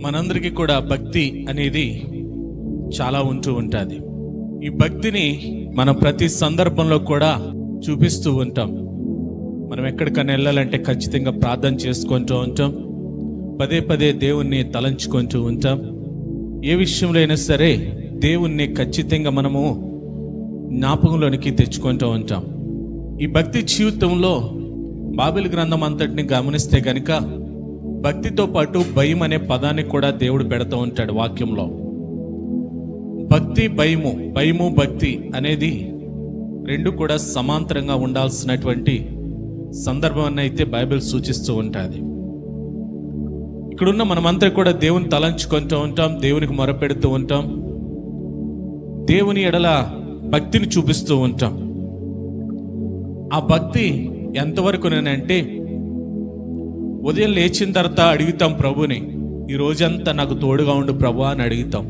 మనందరికీ కూడా భక్తి అనేది చాలా ఉంటూ ఉంటుంది. ఈ భక్తిని మనం ప్రతి సందర్భంలో కూడా చూపిస్తూ ఉంటాం. మనం ఎక్కడికైనా వెళ్ళాలంటే ఖచ్చితంగా ప్రార్థన చేసుకుంటూ ఉంటాం, పదే పదే దేవుణ్ణి తలంచుకుంటూ ఉంటాం. ఏ విషయంలో అయినా సరే దేవుణ్ణి ఖచ్చితంగా మనము జ్ఞాపకంలోనికి తెచ్చుకుంటూ ఉంటాం. ఈ భక్తి జీవితంలో బైబిల్ గ్రంథం అంతటిని గమనిస్తే గనుక భక్తితో పాటు భయం అనే పదాన్ని కూడా దేవుడు పెడుతూ ఉంటాడు వాక్యంలో. భక్తి భయము, భయము భక్తి అనేది రెండు కూడా సమాంతరంగా ఉండాల్సినటువంటి సందర్భాన్ని అయితే బైబిల్ సూచిస్తూ ఉంటుంది. ఇక్కడున్న మనమంతా కూడా దేవుని తలంచుకుంటూ ఉంటాం, దేవునికి మొరపెడుతూ ఉంటాం, దేవుని ఎడల భక్తిని చూపిస్తూ ఉంటాం. ఆ భక్తి ఎంతవరకు నేనంటే ఉదయం లేచిన తర్వాత అడుగుతాం ప్రభుని, ఈ రోజంతా నాకు తోడుగా ఉండు ప్రభు అని అడుగుతాం.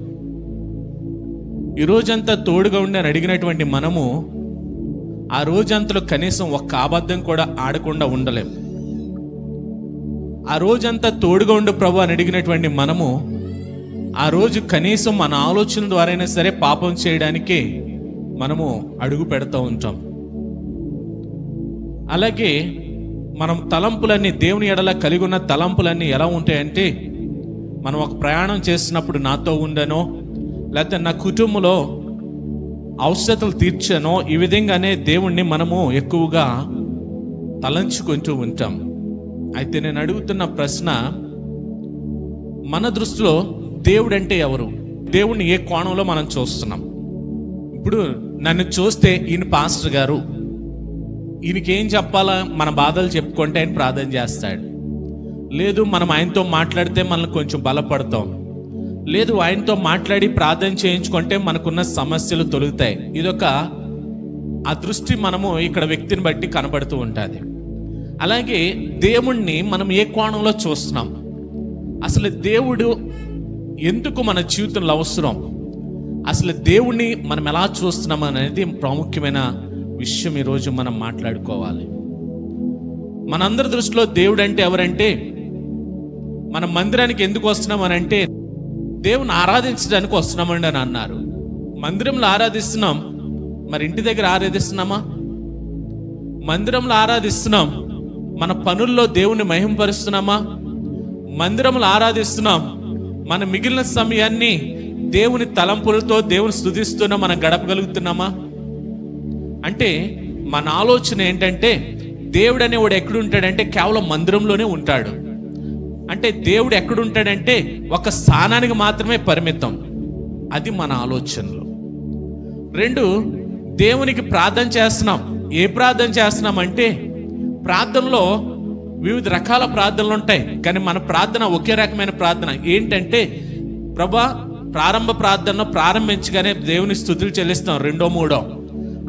ఈ రోజంతా తోడుగా ఉండి అని అడిగినటువంటి మనము ఆ రోజంతలో కనీసం ఒక్క అబద్ధం కూడా ఆడకుండా ఉండలేం. ఆ రోజంతా తోడుగా ఉండు ప్రభు అని అడిగినటువంటి మనము ఆ రోజు కనీసం మన ఆలోచన ద్వారా అయినా సరే పాపం చేయడానికి మనము అడుగు పెడతా ఉంటాం. అలాగే మనం తలంపులన్నీ, దేవుని ఎడల కలిగి ఉన్న తలంపులన్నీ ఎలా ఉంటాయంటే, మనం ఒక ప్రయాణం చేసినప్పుడు నాతో ఉండనో, లేకపోతే నా కుటుంబంలో అవసరతలు తీర్చానో, ఈ విధంగానే దేవుణ్ణి మనము ఎక్కువగా తలంచుకుంటూ ఉంటాం. అయితే నేను అడుగుతున్న ప్రశ్న, మన దృష్టిలో దేవుడు అంటే ఎవరు? దేవుణ్ణి ఏ కోణంలో మనం చూస్తున్నాం? ఇప్పుడు నన్ను చూస్తే ఈయన పాస్టర్ గారు, ఈయనకేం చెప్పాలా, మన బాధలు చెప్పుకుంటే ఆయన ప్రార్థన చేస్తాడు. లేదు మనం ఆయనతో మాట్లాడితే మనల్ని కొంచెం బలపడతాం. లేదు ఆయనతో మాట్లాడి ప్రార్థన చేయించుకుంటే మనకున్న సమస్యలు తొలుగుతాయి. ఇదొక ఆ దృష్టి మనము ఇక్కడ వ్యక్తిని బట్టి కనబడుతూ ఉంటుంది. అలాగే దేవుణ్ణి మనం ఏ కోణంలో చూస్తున్నాం? అసలు దేవుడు ఎందుకు మన జీవితంలో అవసరం? అసలు దేవుణ్ణి మనం ఎలా చూస్తున్నాం అనేది ప్రాముఖ్యమైన విషయం ఈరోజు మనం మాట్లాడుకోవాలి. మనందరి దృష్టిలో దేవుడు అంటే ఎవరంటే, మనం మందిరానికి ఎందుకు వస్తున్నామనంటే దేవుని ఆరాధించడానికి వస్తున్నామండి అని అన్నారు. మందిరంలో ఆరాధిస్తున్నాం, మరి ఇంటి దగ్గర ఆరాధిస్తున్నామా? మందిరంలో ఆరాధిస్తున్నాం, మన పనుల్లో దేవుని మహింపరుస్తున్నామా? మందిరంలో ఆరాధిస్తున్నాం, మన మిగిలిన సమయాన్ని దేవుని తలంపులతో దేవుని స్తుతిస్తున్నా మనం గడపగలుగుతున్నామా? అంటే మన ఆలోచన ఏంటంటే, దేవుడు అనేవాడు ఎక్కడుంటాడంటే కేవలం మందిరంలోనే ఉంటాడు. అంటే దేవుడు ఎక్కడుంటాడంటే ఒక స్థానానికి మాత్రమే పరిమితం. అది మన ఆలోచనలు. రెండు, దేవునికి ప్రార్థన చేస్తున్నాం. ఏ ప్రార్థన చేస్తున్నాం అంటే, ప్రార్థనలో వివిధ రకాల ప్రార్థనలు ఉంటాయి, కానీ మన ప్రార్థన ఒకే రకమైన ప్రార్థన. ఏంటంటే, ప్రభా, ప్రారంభ ప్రార్థనలో ప్రారంభించగానే దేవుని స్తుతులు చెల్లిస్తాం, రెండో మూడో.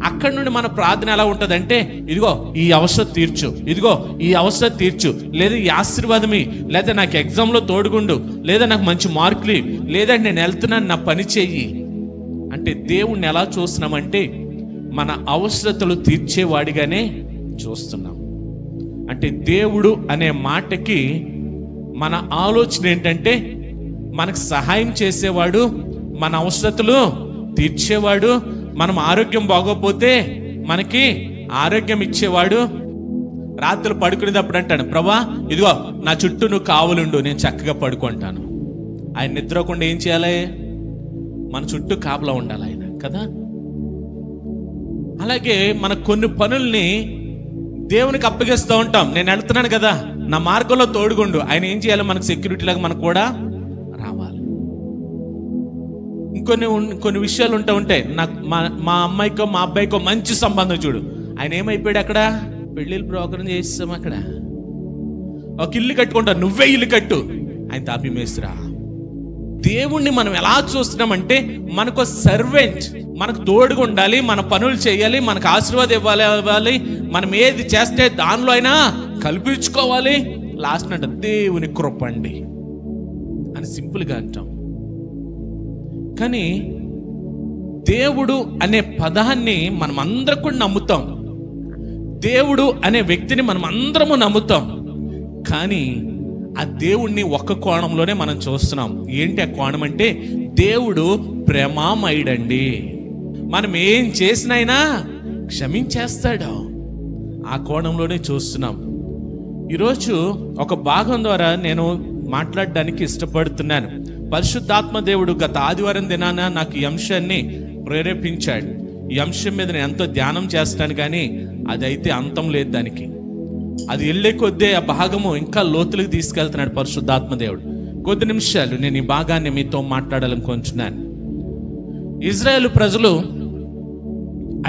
అక్కడి నుండి మన ప్రార్థన ఎలా ఉంటుందంటే, ఇదిగో ఈ అవసరం తీర్చు, ఇదిగో ఈ అవసరం తీర్చు, లేదా ఈ ఆశీర్వాదమి, లేదా నాకు ఎగ్జామ్లో తోడుగుండు, లేదా నాకు మంచి మార్కులు, లేదా నేను వెళ్తున్నాను నా పని చెయ్యి. అంటే దేవుణ్ణి ఎలా చూస్తున్నామంటే మన అవసరతలు తీర్చేవాడిగానే చూస్తున్నాం. అంటే దేవుడు అనే మాటకి మన ఆలోచన ఏంటంటే, మనకు సహాయం చేసేవాడు, మన అవసరతలు తీర్చేవాడు, మనం ఆరోగ్యం బాగోపోతే మనకి ఆరోగ్యం ఇచ్చేవాడు. రాత్రులు పడుకునేటప్పుడు అంటాడు, ప్రభా ఇదిగో నా చుట్టూ నువ్వు కావలుండు, నేను చక్కగా పడుకుంటాను. ఆయన నిద్రకుండా ఏం చేయాలి? మన చుట్టూ కాపలా ఉండాలి ఆయన కదా. అలాగే మన కొన్ని పనుల్ని దేవునికి అప్పగిస్తూ ఉంటాం. నేను వెళ్తున్నాను కదా, నా మార్గంలో తోడుగుండు. ఆయన ఏం చేయాలి? మనకు సెక్యూరిటీ లాగా మనకు కూడా రావాలి. కొన్ని విషయాలు ఉంటాయి. నాకు మా అమ్మాయికో మా అబ్బాయికో మంచి సంబంధం చూడు. ఆయన ఏమైపోయాడు? అక్కడ పెళ్ళిళ్ళు ప్రోగ్రాం చేస్తాం, అక్కడ ఒక ఇల్లు కట్టుకుంటా, నువ్వే ఇల్లు కట్టు, ఆయన తాపిమేసిరా. దేవుణ్ణి మనం ఎలా చూస్తున్నామంటే, మనకు సర్వెంట్, మనకు తోడుగా ఉండాలి, మన పనులు చేయాలి, మనకు ఆశీర్వాదం ఇవ్వాలి, మనం ఏది చేస్తే దానిలో అయినా కల్పించుకోవాలి. లాస్ట్ అంటే దేవుని కృపండి అని సింపుల్గా అంటాం. కానీ దేవుడు అనే పదాన్ని మనం అందరం కూడా నమ్ముతాం. దేవుడు అనే వ్యక్తిని మనం అందరము నమ్ముతాం. కానీ ఆ దేవుణ్ణి ఒక్క కోణంలోనే మనం చూస్తున్నాం. ఏంటి ఆ కోణం అంటే, దేవుడు ప్రేమామయుడండి, మనం ఏం చేసినైనా క్షమించేస్తాడు. ఆ కోణంలోనే చూస్తున్నాం. ఈరోజు ఒక భాగం ద్వారా నేను మాట్లాడడానికి ఇష్టపడుతున్నాను. పరిశుద్ధాత్మ దేవుడు గత ఆదివారం దినాన నాకు ఈ అంశాన్ని ప్రేరేపించాడు. ఈ అంశం మీద నేను ఎంతో ధ్యానం చేస్తాను, కానీ అదైతే అంతం లేదు దానికి. అది వెళ్ళే కొద్దే ఆ భాగము ఇంకా లోతులకు తీసుకెళ్తున్నాడు పరిశుద్ధాత్మ దేవుడు. కొద్ది నిమిషాలు నేను ఈ భాగాన్ని మీతో మాట్లాడాలనుకుంటున్నాను. ఇజ్రాయేల్ ప్రజలు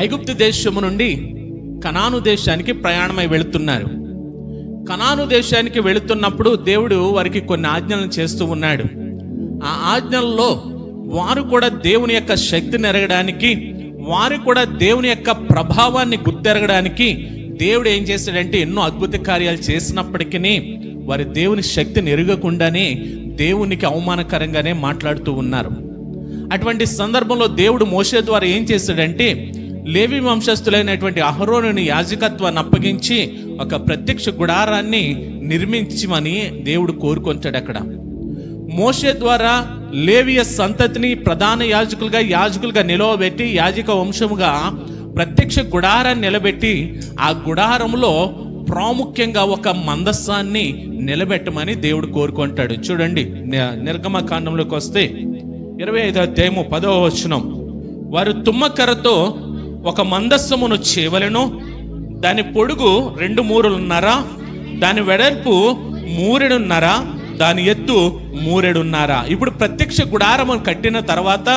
ఐగుప్తు దేశము నుండి కనాను దేశానికి ప్రయాణమై వెళుతున్నారు. కనాను దేశానికి వెళుతున్నప్పుడు దేవుడు వారికి కొన్ని ఆజ్ఞలను చేస్తూ ఉన్నాడు. ఆ ఆజ్ఞల్లో వారు కూడా దేవుని యొక్క శక్తిని ఎరగడానికి, వారు కూడా దేవుని యొక్క ప్రభావాన్ని గుర్తెరగడానికి దేవుడు ఏం చేశాడంటే, ఎన్నో అద్భుత కార్యాలు చేసినప్పటికీ వారి దేవుని శక్తిని ఎరగకుండానే దేవునికి అవమానకరంగానే మాట్లాడుతూ ఉన్నారు. అటువంటి సందర్భంలో దేవుడు మోషే ద్వారా ఏం చేశాడంటే, లేవి వంశస్థులైనటువంటి అహరోనుని యాజకత్వాన్ని అప్పగించి ఒక ప్రత్యక్ష గుడారాన్ని నిర్మించమని దేవుడు కోరుకొంటాడు. అక్కడ మోషే ద్వారా లేవియ సంతతిని ప్రధాన యాజకులుగా నిలవబెట్టి, యాజక వంశముగా ప్రత్యక్ష గుడారాన్ని నిలబెట్టి, ఆ గుడారంలో ప్రాముఖ్యంగా ఒక మందస్సాన్ని నిలబెట్టమని దేవుడు కోరుకుంటాడు. చూడండి, నిర్గమకాండంలోకి వస్తే 25వ అధ్యాయము 10వ వచనం, వారు తుమ్మకర్రతో ఒక మందస్సమును చేయవలెను, దాని పొడుగు 2 మూరలున్నర, దాని వెడల్పు 3 మూరెడున్నర, దాని ఎత్తు 3 మూరెడున్నర. ఇప్పుడు ప్రత్యక్ష గుడారము కట్టిన తర్వాత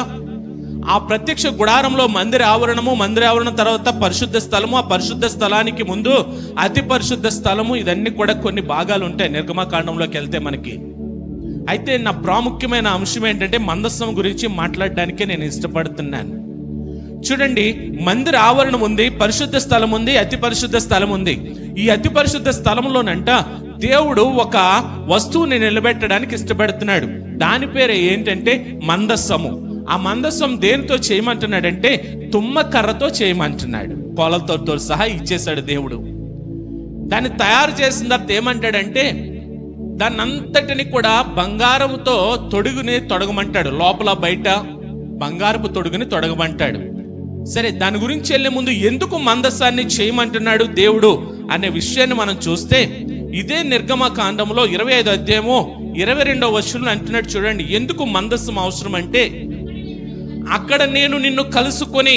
ఆ ప్రత్యక్ష గుడారంలో మందిర ఆవరణం తర్వాత పరిశుద్ధ స్థలము, ఆ పరిశుద్ధ స్థలానికి ముందు అతి పరిశుద్ధ స్థలము, ఇదన్నీ కూడా కొన్ని భాగాలు ఉంటాయి నిర్గమకాండంలోకి వెళ్తే మనకి. అయితే నా ప్రాముఖ్యమైన అంశం ఏంటంటే, మందస్సం గురించి మాట్లాడడానికే నేను ఇష్టపడుతున్నాను. చూడండి, మందిర ఆవరణం ఉంది, పరిశుద్ధ స్థలం ఉంది, అతి పరిశుద్ధ స్థలం ఉంది. ఈ అతి పరిశుద్ధ స్థలంలోనంట దేవుడు ఒక వస్తువుని నిలబెట్టడానికి ఇష్టపడుతున్నాడు. దాని పేరు ఏంటంటే మందస్సము. ఆ మందస్సం దేనితో చేయమంటున్నాడంటే, తుమ్మకర్రతో చేయమంటున్నాడు. కొలతతో సహా ఇచ్చేశాడు దేవుడు. దాన్ని తయారు చేసిన తర్వాత ఏమంటాడంటే, దాన్ని అంతటిని కూడా బంగారంతో తొడుగుని తొడగమంటాడు. లోపల బయట బంగారపు తొడుగుని తొడగమంటాడు. సరే, దాని గురించి వెళ్ళే ముందు ఎందుకు మందస్సాన్ని చేయమంటున్నాడు దేవుడు అనే విషయాన్ని మనం చూస్తే, ఇదే నిర్గమకాండంలో 25వ అధ్యాయము 22వ వచనంలో అంటున్నాడు. చూడండి, ఎందుకు మందస్సం అవసరం అంటే, అక్కడ నేను నిన్ను కలుసుకొని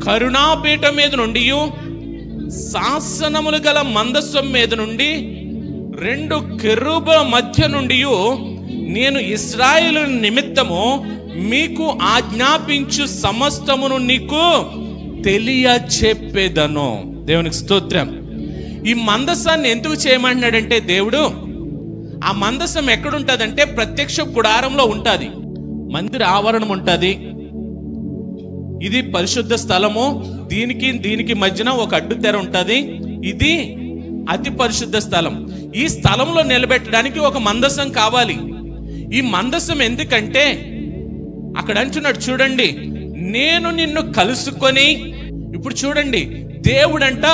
కరుణాపీఠం మీద నుండి, శాసనములు గల మందస్సం మీద నుండి, 2 కెరూబుల మధ్య నుండి నేను ఇశ్రాయేలు నిమిత్తము మీకు ఆజ్ఞాపించు సమస్తమును నీకు తెలియచెప్పేదను. దేవునికి స్తోత్రం. ఈ మందస్సాన్ని ఎందుకు చేయమంటున్నాడంటే దేవుడు, ఆ మందస్సం ఎక్కడుంటుందంటే ప్రత్యక్ష గుడారంలో ఉంటుంది. మందిర ఆవరణం ఉంటుంది, ఇది పరిశుద్ధ స్థలము, దీనికి మధ్యన ఒక అడ్డు తెర ఉంటుంది, ఇది అతి పరిశుద్ధ స్థలం. ఈ స్థలంలో నిలబెట్టడానికి ఒక మందస్సం కావాలి. ఈ మందస్సం ఎందుకంటే, అక్కడ అంటున్నాడు చూడండి, నేను నిన్ను కలుసుకొని. ఇప్పుడు చూడండి, దేవుడంట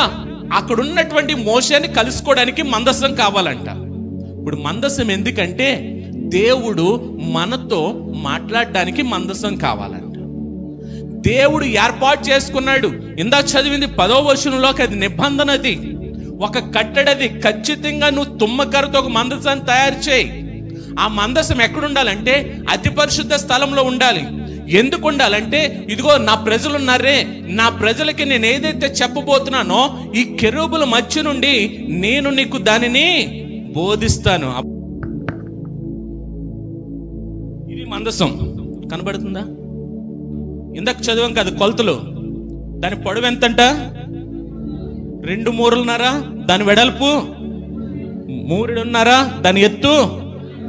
అక్కడ ఉన్నటువంటి మోషేని కలుసుకోవడానికి మందస్సం కావాలంట. ఇప్పుడు మందస్సం ఎందుకంటే, దేవుడు మనతో మాట్లాడడానికి మందస్సం కావాలంట. దేవుడు ఏర్పాటు చేసుకున్నాడు. ఇందాక చదివింది 10వ వచనంలోకి, అది నిబంధనది, ఒక కట్టడది. ఖచ్చితంగా నువ్వు తుమ్మకర్రతో ఒక మందస్సాన్ని తయారు చేయి. ఆ మందస్సం ఎక్కడుండాలంటే అతి పరిశుద్ధ స్థలంలో ఉండాలి. ఎందుకు ఉండాలంటే, ఇదిగో నా ప్రజలు ఉన్నారే, నా ప్రజలకి నేను ఏదైతే చెప్పబోతున్నానో ఈ కెరూబుల మధ్య నుండి నేను నీకు దానిని బోధిస్తాను. ఇది మందస్సం. కనబడుతుందా? ఇందాక చదివాం కదా కొలతలు. దాని పొడవు ఎంతంట? 2 మూరలున్నర, దాని వెడల్పు 3 మూరెడున్నర, దాని ఎత్తు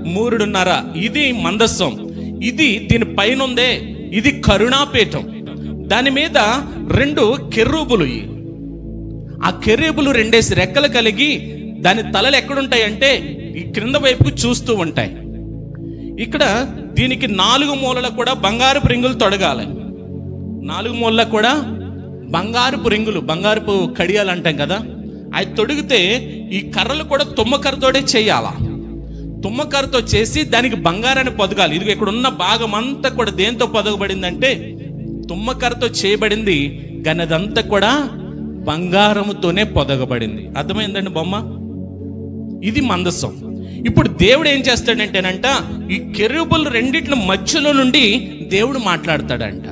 3 మూరెడున్నర. ఇది మందస్సం. ఇది దీని పైన ఉందే, ఇది కరుణాపీఠం. దాని మీద 2 కెరూబులు. ఆ కెరూబులు 2 రెక్కలు కలిగి దాని తలలు ఎక్కడుంటాయంటే ఈ క్రింద వైపుకు చూస్తూ ఉంటాయి. ఇక్కడ దీనికి 4 మూలలు కూడా బంగారపు రింగులు తొడగాలి. 4 మూలలకు కూడా బంగారపు రింగులు, బంగారపు కడియాలు అంటాం కదా, అవి తొడిగితే ఈ కర్రలు కూడా తుమ్మకర్రతోనే చేయాలా. తుమ్మకర్రతో చేసి దానికి బంగారాన్ని పొదగాలి. ఇదిగో ఇక్కడ ఉన్న భాగం అంతా కూడా దేంతో పొదగబడిందంటే తుమ్మకర్రతో చేయబడింది, కానీ అదంతా కూడా బంగారముతోనే పొదగబడింది. అర్థమైందండి బొమ్మ? ఇది మందసం. ఇప్పుడు దేవుడు ఏం చేస్తాడంటేనంట, ఈ కెరూబులు రెండిట్ల మధ్యలో నుండి దేవుడు మాట్లాడతాడంట.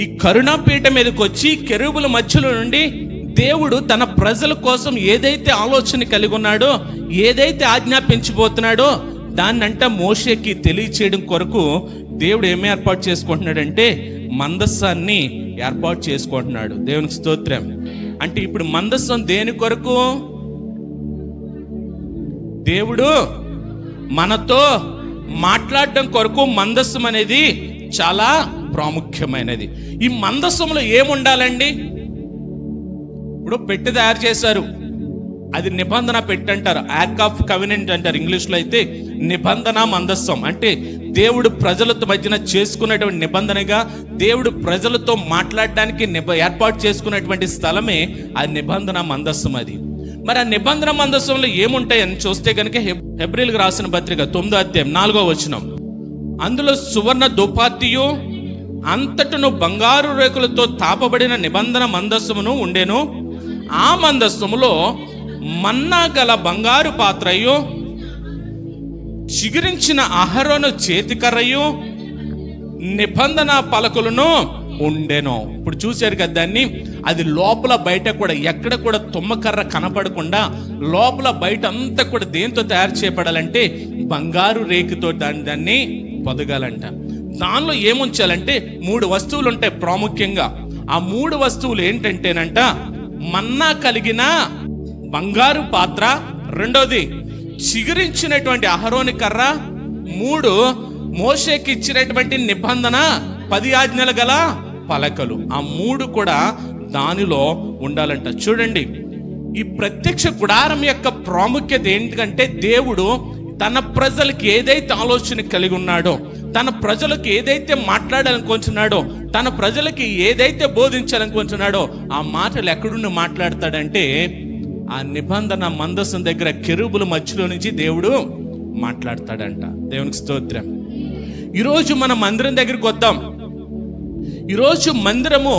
ఈ కరుణాపీఠ మీదకి వచ్చి కెరూబుల మధ్యలో నుండి దేవుడు తన ప్రజల కోసం ఏదైతే ఆలోచన కలిగి ఉన్నాడో, ఏదైతే ఆజ్ఞాపించబోతున్నాడో దాన్నంట మోషేకి తెలియచేయడం కొరకు దేవుడు ఏమి ఏర్పాటు చేసుకుంటున్నాడంటే మందస్సాన్ని ఏర్పాటు చేసుకుంటున్నాడు. దేవునికి స్తోత్రం. అంటే ఇప్పుడు మందస్సం దేని కొరకు? దేవుడు మనతో మాట్లాడడం కొరకు మందస్సం అనేది చాలా ప్రాముఖ్యమైనది. ఈ మందస్సంలో ఏముండాలండి? ఇప్పుడు పెట్టి తయారు చేశారు, అది నిబంధన పెట్టి అంటారు, ఆర్క్ ఆఫ్ కవెనెంట్ అంటారు ఇంగ్లీష్లో. అయితే నిబంధన మందస్సం అంటే దేవుడు ప్రజలతో మధ్యన చేసుకున్నటువంటి నిబంధనగా, దేవుడు ప్రజలతో మాట్లాడడానికి ఏర్పాటు చేసుకున్నటువంటి స్థలమే ఆ నిబంధన మందస్సం. అది మరి ఆ నిబంధన మందస్సంలో ఏముంటాయని చూస్తే కనుక హెబ్రీలకు రాసిన పత్రిక 9వ అధ్యాయం 4వ వచనం, అందులో సువర్ణ దుపాతియు అంతటను బంగారు రేకులతో తాపబడిన నిబంధన మందస్సమును ఉండెను. ఆ మందస్సములో మన్నా గల బంగారు పాత్రయు చిగురించిన అహరోను చేతికర్రయు నిబంధన పలకలను ఉండెను. ఇప్పుడు చూశారు కదా దాన్ని, అది లోపల బయట కూడా ఎక్కడ కూడా తుమ్మకర్ర కనపడకుండా లోపల బయట అంతా కూడా దేంతో తయారు చేయబడాలంటే బంగారు రేకుతో దాన్ని పొదగాలంట. దానిలో ఏముంచాలంటే 3 వస్తువులు ఉంటాయి ప్రాముఖ్యంగా. ఆ 3 వస్తువులు ఏంటంటేనంట, మన్నా కలిగిన బంగారు పాత్ర, రెండోది చిగురించినటువంటి అహరోని కర్ర, 3 మోషేకి ఇచ్చినటువంటి నిబంధన 10 ఆజ్ఞలు గల పలకలు. ఆ 3 కూడా దానిలో ఉండాలంట. చూడండి, ఈ ప్రత్యక్ష గుడారం యొక్క ప్రాముఖ్యత ఏంటంటే దేవుడు తన ప్రజలకి ఏదైతే ఆలోచన కలిగి ఉన్నాడో, తన ప్రజలకు ఏదైతే మాట్లాడాలనుకుంటున్నాడో, తన ప్రజలకి ఏదైతే బోధించాలనుకుంటున్నాడో ఆ మాటలు ఎక్కడుండి మాట్లాడతాడంటే ఆ నిబంధన మందసం దగ్గర కెరూబుల మధ్యలో నుంచి దేవుడు మాట్లాడతాడంట. దేవునికి స్తోత్రం. ఈరోజు మనం మందిరం దగ్గరికి వద్దాం. ఈరోజు మందిరము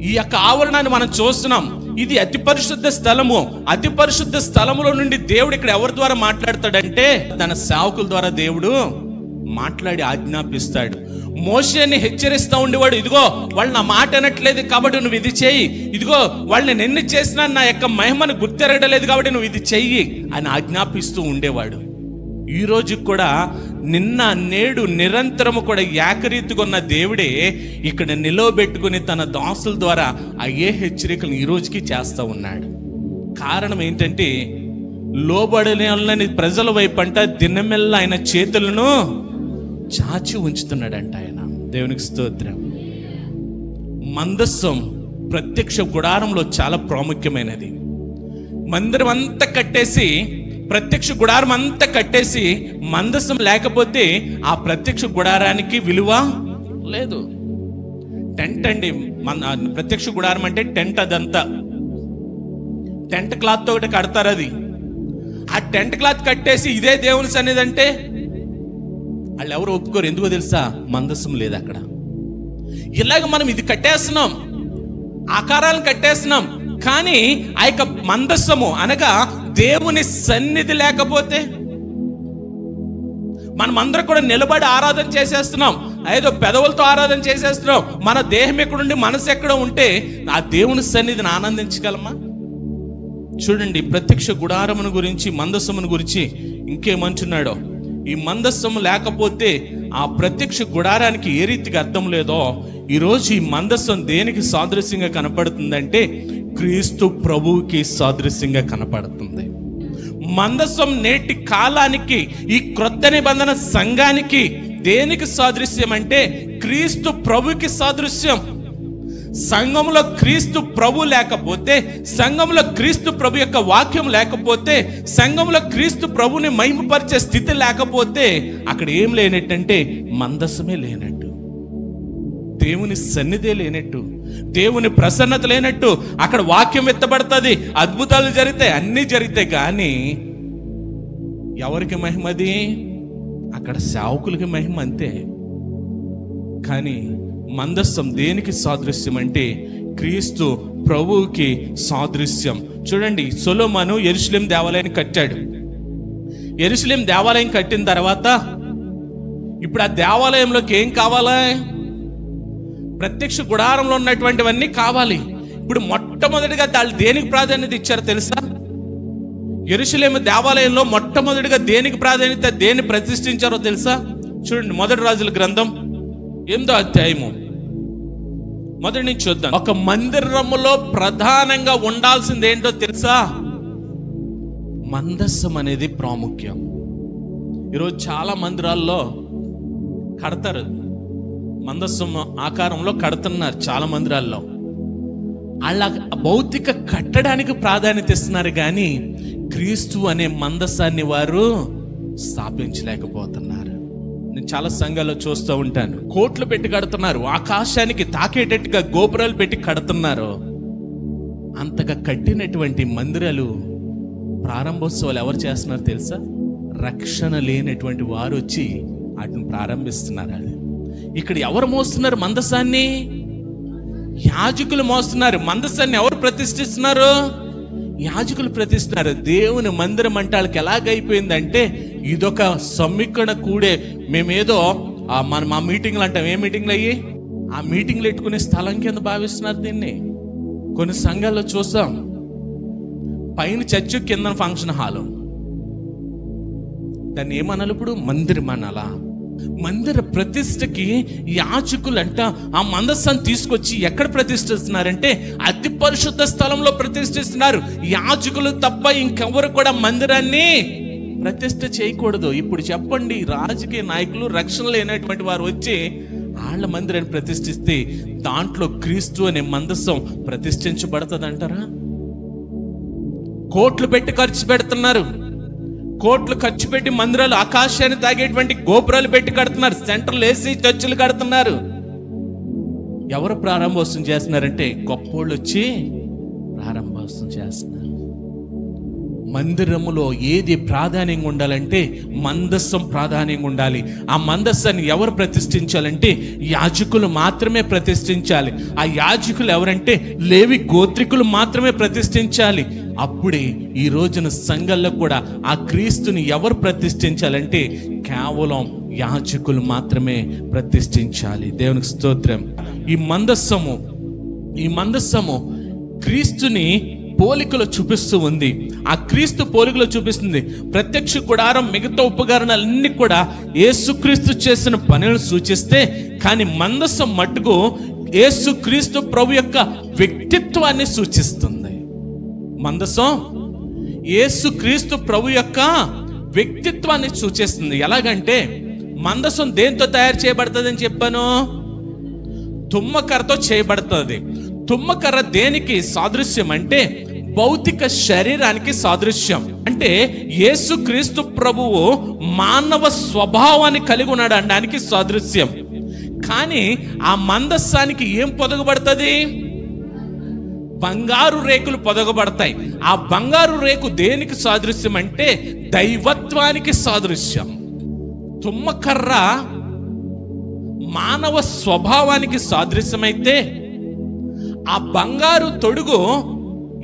ఈ యొక్క ఆవరణాన్ని మనం చూస్తున్నాం. ఇది అతి పరిశుద్ధ స్థలము. అతి పరిశుద్ధ స్థలములో నుండి దేవుడు ఇక్కడ ఎవరి ద్వారా మాట్లాడతాడంటే తన సేవకుల ద్వారా దేవుడు మాట్లాడి ఆజ్ఞాపిస్తాడు. మోషేని హెచ్చరిస్తూ ఉండేవాడు, ఇదిగో వాళ్ళు నా మాట అనట్లేదు కాబట్టి నువ్వు ఇది చెయ్యి, ఇదిగో వాళ్ళని నిన్ను చేసినా నా యొక్క మహిమను గుర్తెరగడలేదు కాబట్టి నువ్వు ఇది చెయ్యి అని ఆజ్ఞాపిస్తూ ఉండేవాడు. ఈ రోజు కూడా నిన్న నేడు నిరంతరము కూడా ఏకరీతిగా ఉన్న దేవుడే ఇక్కడ నిలవబెట్టుకుని తన దాసుల ద్వారా అయ్యే హెచ్చరికలను ఈ రోజుకి చేస్తూ ఉన్నాడు. కారణం ఏంటంటే లోబడలేని ప్రజల వైపు అంట దినమెల్లా ఆయన చేతులను చాచి ఉంచుతున్నాడంట ఆయన. దేవునికి స్తోత్రం. మందస్సం ప్రత్యక్ష గుడారంలో చాలా ప్రాముఖ్యమైనది. మందిరం అంతా కట్టేసి, ప్రత్యక్ష గుడారం అంతా కట్టేసి మందస్సం లేకపోతే ఆ ప్రత్యక్ష గుడారానికి విలువ లేదు. టెంట్ అండి, ప్రత్యక్ష గుడారం అంటే టెంట్. అదంతా టెంట్ క్లాత్ ఒకటి కడతారు. అది ఆ టెంట్ క్లాత్ కట్టేసి ఇదే దేవుని సన్నిధి అంటే వాళ్ళు ఎవరు ఒప్పుకోరు. ఎందుకో తెలుసా? మందస్సం లేదు అక్కడ. ఇలాగ మనం ఇది కట్టేస్తున్నాం, ఆకారాలను కట్టేస్తున్నాం, కానీ ఆ యొక్క మందస్సము అనగా దేవుని సన్నిధి లేకపోతే మనమందరం కూడా నిలబడి ఆరాధన చేసేస్తున్నాం, ఏదో పెదవులతో ఆరాధన చేసేస్తున్నాం. మన దేహం ఎక్కడుండి మనసు ఎక్కడ ఉంటే ఆ దేవుని సన్నిధిని ఆనందించగలమా? చూడండి, ప్రత్యక్ష గుడారమును గురించి, మందస్సమును గురించి ఇంకేమంటున్నాడో. ఈ మందస్సము లేకపోతే ఆ ప్రత్యక్ష గుడారానికి ఏ రీతిగా అర్థం లేదో, ఈరోజు ఈ మందస్సం దేనికి సాదృశ్యంగా కనపడుతుందంటే క్రీస్తు ప్రభువుకి సాదృశ్యంగా కనపడుతుంది. మందస్సం నేటి కాలానికి, ఈ క్రొత్త నిబంధన సంఘానికి దేనికి సాదృశ్యం అంటే క్రీస్తు ప్రభుకి సాదృశ్యం. సంఘంలో క్రీస్తు ప్రభు లేకపోతే, సంఘంలో క్రీస్తు ప్రభు యొక్క వాక్యం లేకపోతే, సంఘంలో క్రీస్తు ప్రభుని మహిమపరిచే స్థితి లేకపోతే అక్కడ ఏం లేనట్టంటే మందస్సమే లేనట్టు, దేవుని సన్నిధే లేనట్టు, దేవుని ప్రసన్నత లేనట్టు. అక్కడ వాక్యం ఎత్తబడుతుంది, అద్భుతాలు జరుగుతాయి, అన్నీ జరుగుతాయి, కానీ ఎవరికి మహిమది? అక్కడ సేవకులకి మహిమ అంతే. కానీ మందస్సం దేనికి సాదృశ్యం అంటే క్రీస్తు ప్రభువుకి సాదృశ్యం. చూడండి, సొలొమోను యెరూషలేము దేవాలయాన్ని కట్టాడు. యెరూషలేము దేవాలయం కట్టిన తర్వాత ఇప్పుడు ఆ దేవాలయంలోకి ఏం కావాలి? ప్రత్యక్ష గుడారంలో ఉన్నటువంటివన్నీ కావాలి. ఇప్పుడు మొట్టమొదటిగా వాళ్ళు దేనికి ప్రాధాన్యత ఇచ్చారో తెలుసా? యెరూషలేము దేవాలయంలో మొట్టమొదటిగా దేనికి ప్రాధాన్యత, దేన్ని ప్రతిష్ఠించారో తెలుసా? చూడండి, మొదటి రాజుల గ్రంథం 8వ అధ్యాయము మొదటి నుంచి చూద్దాం. ఒక మందిరములో ప్రధానంగా ఉండాల్సింది ఏంటో తెలుసా? మందస్సం అనేది ప్రాముఖ్యం. ఈరోజు చాలా మందిరాల్లో కడతారు, మందస్సం ఆకారంలో కడుతున్నారు. చాలా మందిరాల్లో అలా భౌతిక కట్టడానికి ప్రాధాన్యత ఇస్తున్నారు, కానీ క్రీస్తు అనే మందస్సాన్ని వారు స్థాపించలేకపోతున్నారు. నేను చాలా సంఘాల్లో చూస్తూ ఉంటాను, కోట్లు పెట్టి కడుతున్నారు, ఆకాశానికి తాకేటట్టుగా గోపురాలు పెట్టి కడుతున్నారు. అంతగా కట్టినటువంటి మందిరాలు ప్రారంభోత్సవాలు ఎవరు చేస్తున్నారు తెలుసా? రక్షణ లేనటువంటి వారు వచ్చి వాటిని ప్రారంభిస్తున్నారు. అది ఇక్కడ ఎవరు మోస్తున్నారు మందసాన్ని? యాజకులు మోస్తున్నారు. మందసాన్ని ఎవరు ప్రతిష్ఠిస్తున్నారు? యాజకులు ప్రతిష్ఠిస్తున్నారు. దేవుని మందిరం అంటే వాళ్ళకి ఎలాగైపోయిందంటే ఇదొక సమీకరణ కూడే. మేమేదో మా మీటింగ్లు అంటాం. ఏ మీటింగ్లు అయ్యి? ఆ మీటింగ్లు పెట్టుకునే స్థలం కింద భావిస్తున్నారు దీన్ని. కొన్ని సంఘాల్లో చూస్తాం, పైన చర్చ్, కింద ఫంక్షన్ హాలు. దాన్ని ఏమనాలి ఇప్పుడు? మందిరం అనాలా? మందిర ప్రతిష్టకి యాజకులంట ఆ మందస్సాన్ని తీసుకొచ్చి ఎక్కడ ప్రతిష్ఠిస్తున్నారంటే అతి పరిశుద్ధ స్థలంలో ప్రతిష్ఠిస్తున్నారు. యాజకులు తప్ప ఇంకెవరు కూడా మందిరాన్ని ప్రతిష్ఠ చేయకూడదు. ఇప్పుడు చెప్పండి, రాజకీయ నాయకులు, రక్షణ లేనటువంటి వారు వచ్చి వాళ్ళ మందిరాన్ని ప్రతిష్ఠిస్తే దాంట్లో క్రీస్తు అనే మందస్సం ప్రతిష్ఠించబడుతుంది అంటారా? కోట్లు పెట్టి ఖర్చు పెడుతున్నారు. కోట్లు ఖర్చు పెట్టి మందిరాలు, ఆకాశాన్ని తాగేటువంటి గోపురాలు పెట్టి కడుతున్నారు. సెంటర్లు వేసి చర్చిలు కడుతున్నారు. ఎవరు ప్రారంభోత్సవం చేస్తున్నారంటే గొప్పోళ్ళు వచ్చి ప్రారంభోత్సవం చేస్తున్నారు. మందిరములో ఏది ప్రాధాన్యంగా ఉండాలంటే మందస్సం ప్రాధాన్యంగా ఉండాలి. ఆ మందస్సాన్ని ఎవరు ప్రతిష్ఠించాలంటే యాజకులు మాత్రమే ప్రతిష్ఠించాలి. ఆ యాజకులు ఎవరంటే లేవి గోత్రికులు మాత్రమే ప్రతిష్ఠించాలి. అప్పుడే ఈ రోజున సంఘంలో కూడా ఆ క్రీస్తుని ఎవరు ప్రతిష్ఠించాలంటే కేవలం యాజకులు మాత్రమే ప్రతిష్ఠించాలి. దేవునికి స్తోత్రం. ఈ మందస్సము క్రీస్తుని పోలికలో చూపిస్తూ ఉంది. ఆ క్రీస్తు పోలికలో చూపిస్తుంది. ప్రత్యక్ష గుడారం, మిగతా ఉపకరణాలన్నీ కూడా యేసుక్రీస్తు చేసిన పనులను సూచిస్తే, కానీ మందస్సం మట్టుకు యేసుక్రీస్తు ప్రభు యొక్క వ్యక్తిత్వాన్ని సూచిస్తుంది. మందసం యేసుక్రీస్తు ప్రభు యొక్క వ్యక్తిత్వాన్ని సూచిస్తుంది. ఎలాగంటే మందసం దేంతో తయారు చేయబడుతుంది అని చెప్పాను? తుమ్మకర్రతో చేయబడుతుంది. తుమ్మకర్ర దేనికి సాదృశ్యం అంటే భౌతిక శరీరానికి సాదృశ్యం. అంటే యేసుక్రీస్తు ప్రభువు మానవ స్వభావాన్ని కలిగి ఉన్నాడు అనడానికి సాదృశ్యం. కానీ ఆ మందస్సానికి ఏం పొదగబడుతుంది? బంగారు రేకులు పొదగబడతాయి. ఆ బంగారు రేకు దేనికి సాదృశ్యం అంటే దైవత్వానికి సాదృశ్యం. తుమ్మకర్ర మానవ స్వభావానికి సాదృశ్యమైతే ఆ బంగారు తొడుగు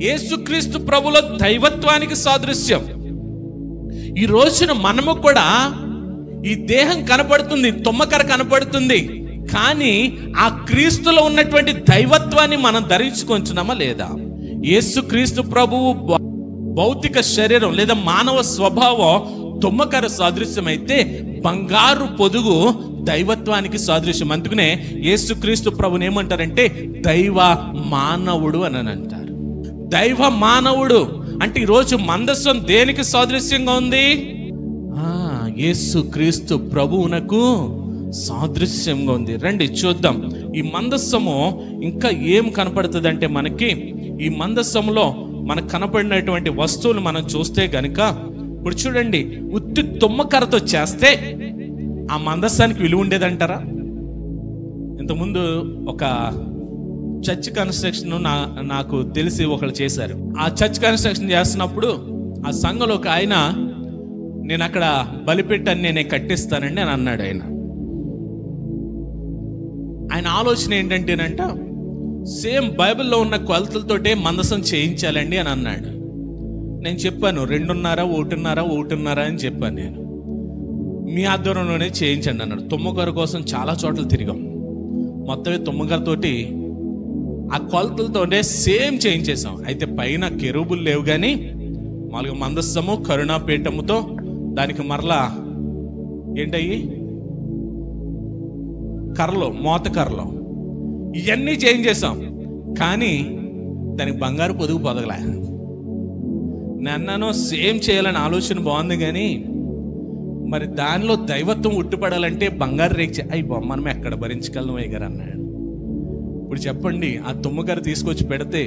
యేసుక్రీస్తు ప్రభులో దైవత్వానికి సాదృశ్యం. ఈ రోజున మనము కూడా ఈ దేహం కనపడుతుంది, తుమ్మకర్ర కనపడుతుంది, కానీ ఆ క్రీస్తులో ఉన్నటువంటి దైవత్వాన్ని మనం ధరించుకొంచున్నామా లేదా? యేసుక్రీస్తు ప్రభువు భౌతిక శరీరం లేదా మానవ స్వభావం తుమ్మకర్ర సాదృశ్యం అయితే బంగారు పొదుగు దైవత్వానికి సాదృశ్యం. అందుకనే యేసుక్రీస్తు ప్రభుని ఏమంటారంటే దైవ మానవుడు అని అంటారు. దైవ మానవుడు అంటే ఈరోజు మందస్సం దేనికి సాదృశ్యంగా ఉంది? యేసుక్రీస్తు ప్రభువునకు సాదృశ్యంగా ఉంది. రండి చూద్దాం. ఈ మందస్సము ఇంకా ఏం కనపడుతుంది అంటే మనకి ఈ మందస్సంలో మనకు కనపడినటువంటి వస్తువులు మనం చూస్తే గనుక, ఇప్పుడు చూడండి, ఉత్తి తుమ్మకర్రతో చేస్తే ఆ మందస్సానికి విలువ ఉండేదంటారా? ఇంతకుముందు ఒక చర్చ్ కన్స్ట్రక్షన్ నాకు తెలిసి ఒకళ్ళు చేశారు. ఆ చర్చ్ కన్స్ట్రక్షన్ చేస్తున్నప్పుడు ఆ సంఘంలో ఒక ఆయన, నేను అక్కడ బలిపెట్టాన్ని నేనే కట్టిస్తానండి అని అన్నాడు ఆయన. ఆయన ఆలోచన ఏంటంటేనంట, సేమ్ బైబిల్లో ఉన్న కొలతలతోటే మందసం చేయించాలండి అని అన్నాడు. నేను చెప్పాను 2.5, 1.5 అని చెప్పాను. నేను మీ ఆధ్వర్యంలోనే చేయించండి అన్నాడు. తుమ్మగారు కోసం చాలా చోట్ల తిరిగాం. మొత్తమే తుమ్మగారితోటి ఆ కొలతలతోనే సేమ్ చేయించేసాం. అయితే పైన కెరూబులు లేవు, కానీ మామూలుగా మందస్సము కరుణాపీఠముతో దానికి మరలా ఏంటయ్యి కర్రలు, మోత కర్రలు, ఇవన్నీ చేంజ్ చేసాం. కానీ దానికి బంగారు పొదుగు పొదగలే. నన్నను సేమ్ చేయాలని ఆలోచన బాగుంది, కానీ మరి దానిలో దైవత్వం ఉట్టిపడాలంటే బంగారు రేచి మనం ఎక్కడ భరించగలం అయ్యగారు అన్నాడు. ఇప్పుడు చెప్పండి, ఆ తుమ్మగారు తీసుకొచ్చి పెడితే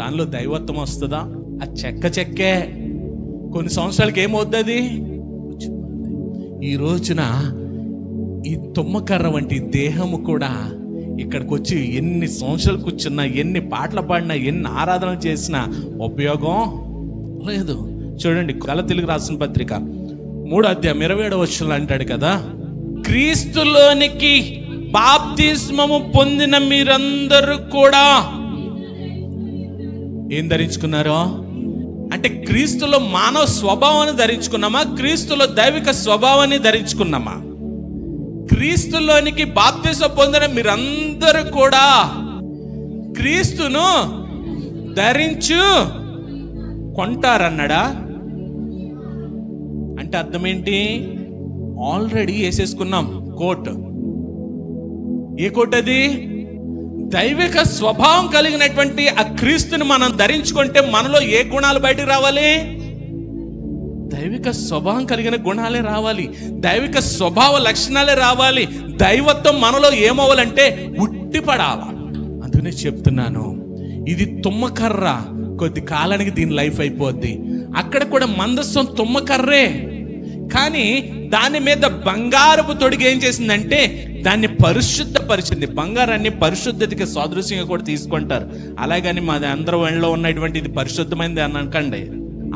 దానిలో దైవత్వం వస్తుందా? ఆ చెక్కే కొన్ని సంవత్సరాలకి ఏమవుతుంది? ఈ రోజున ఈ తుమ్మకర్ర వంటి దేహము కూడా ఇక్కడికి వచ్చి ఎన్ని సంవత్సరాలు కూర్చున్నా, ఎన్ని పాటలు పాడినా, ఎన్ని ఆరాధనలు చేసినా ఉపయోగం లేదు. చూడండి, గలతీయులకు రాసిన పత్రిక 3:27 అంటాడు కదా, క్రీస్తులోనికి బాప్తిస్మము పొందిన మీరందరూ కూడా ఏం ధరించుకున్నారో అంటే క్రీస్తులో మానవ స్వభావాన్ని ధరించుకున్నామా? క్రీస్తులో దైవిక స్వభావాన్ని ధరించుకున్నామా? క్రీస్తులోనికి బాప్తిస్మం పొందిన మీరందరూ కూడా క్రీస్తును ధరించు కొంటారన్నాడా? అంటే అర్థం ఏంటి? ఆల్రెడీ వేసేసుకున్నాం కోట్. ఏ కోట్ అది? దైవిక స్వభావం కలిగినటువంటి ఆ క్రీస్తుని మనం ధరించుకుంటే మనలో ఏ గుణాలు బయటకు రావాలి? దైవిక స్వభావం కలిగిన గుణాలే రావాలి, దైవిక స్వభావ లక్షణాలే రావాలి. దైవత్వం మనలో ఏమవ్వాలంటే ఉట్టిపడాలి. అందుకనే చెప్తున్నాను, ఇది తుమ్మకర్ర, కొద్ది కాలానికి దీని లైఫ్ అయిపోద్ది. అక్కడ కూడా మందస్సం తుమ్మకర్రే, కానీ దాని మీద బంగారపు తొడిగి ఏం చేసిందంటే దాన్ని పరిశుద్ధపరిచింది. బంగారాన్ని పరిశుద్ధతకి సాదృశ్యంగా కూడా తీసుకుంటారు. అలాగని మాది అందరూ ఒళ్ళో ఉన్నటువంటి ఇది పరిశుద్ధమైనది అని అనకండి.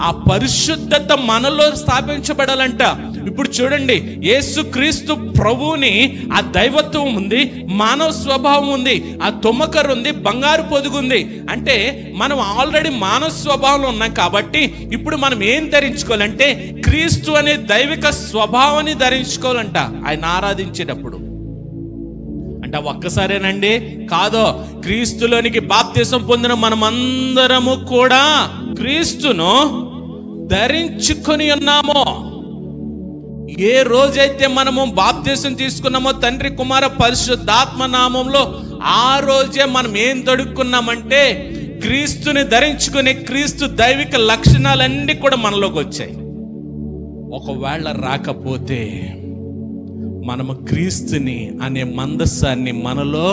ఆ పరిశుద్ధత మనలో స్థాపించబడాలంట. ఇప్పుడు చూడండి, యేసుక్రీస్తు ప్రభువుని ఆ దైవత్వం ఉంది, మానవ స్వభావం ఉంది, ఆ తుమ్మకర్ర ఉంది, బంగారు పొదుగుంది. అంటే మనం ఆల్రెడీ మానవ స్వభావంలో ఉన్నాం. కాబట్టి ఇప్పుడు మనం ఏం ధరించుకోవాలంటే క్రీస్తు అనే దైవిక స్వభావాన్ని ధరించుకోవాలంట ఆయన ఆరాధించేటప్పుడు. అంటే ఒక్కసారేనండి కాదో, క్రీస్తులోనికి బాప్తిసం పొందిన మనమందరము కూడా క్రీస్తును ధరించుకొని ఉన్నామో. ఏ రోజైతే మనము బాప్తిసం తీసుకున్నామో తండ్రి కుమార పరిశుద్ధాత్మ నామంలో, ఆ రోజే మనం ఏం తొడుక్కున్నామంటే క్రీస్తుని ధరించుకుని క్రీస్తు దైవిక లక్షణాలన్నీ కూడా మనలోకి వచ్చాయి. ఒకవేళ రాకపోతే మనము క్రీస్తుని అనే మందస్సాన్ని మనలో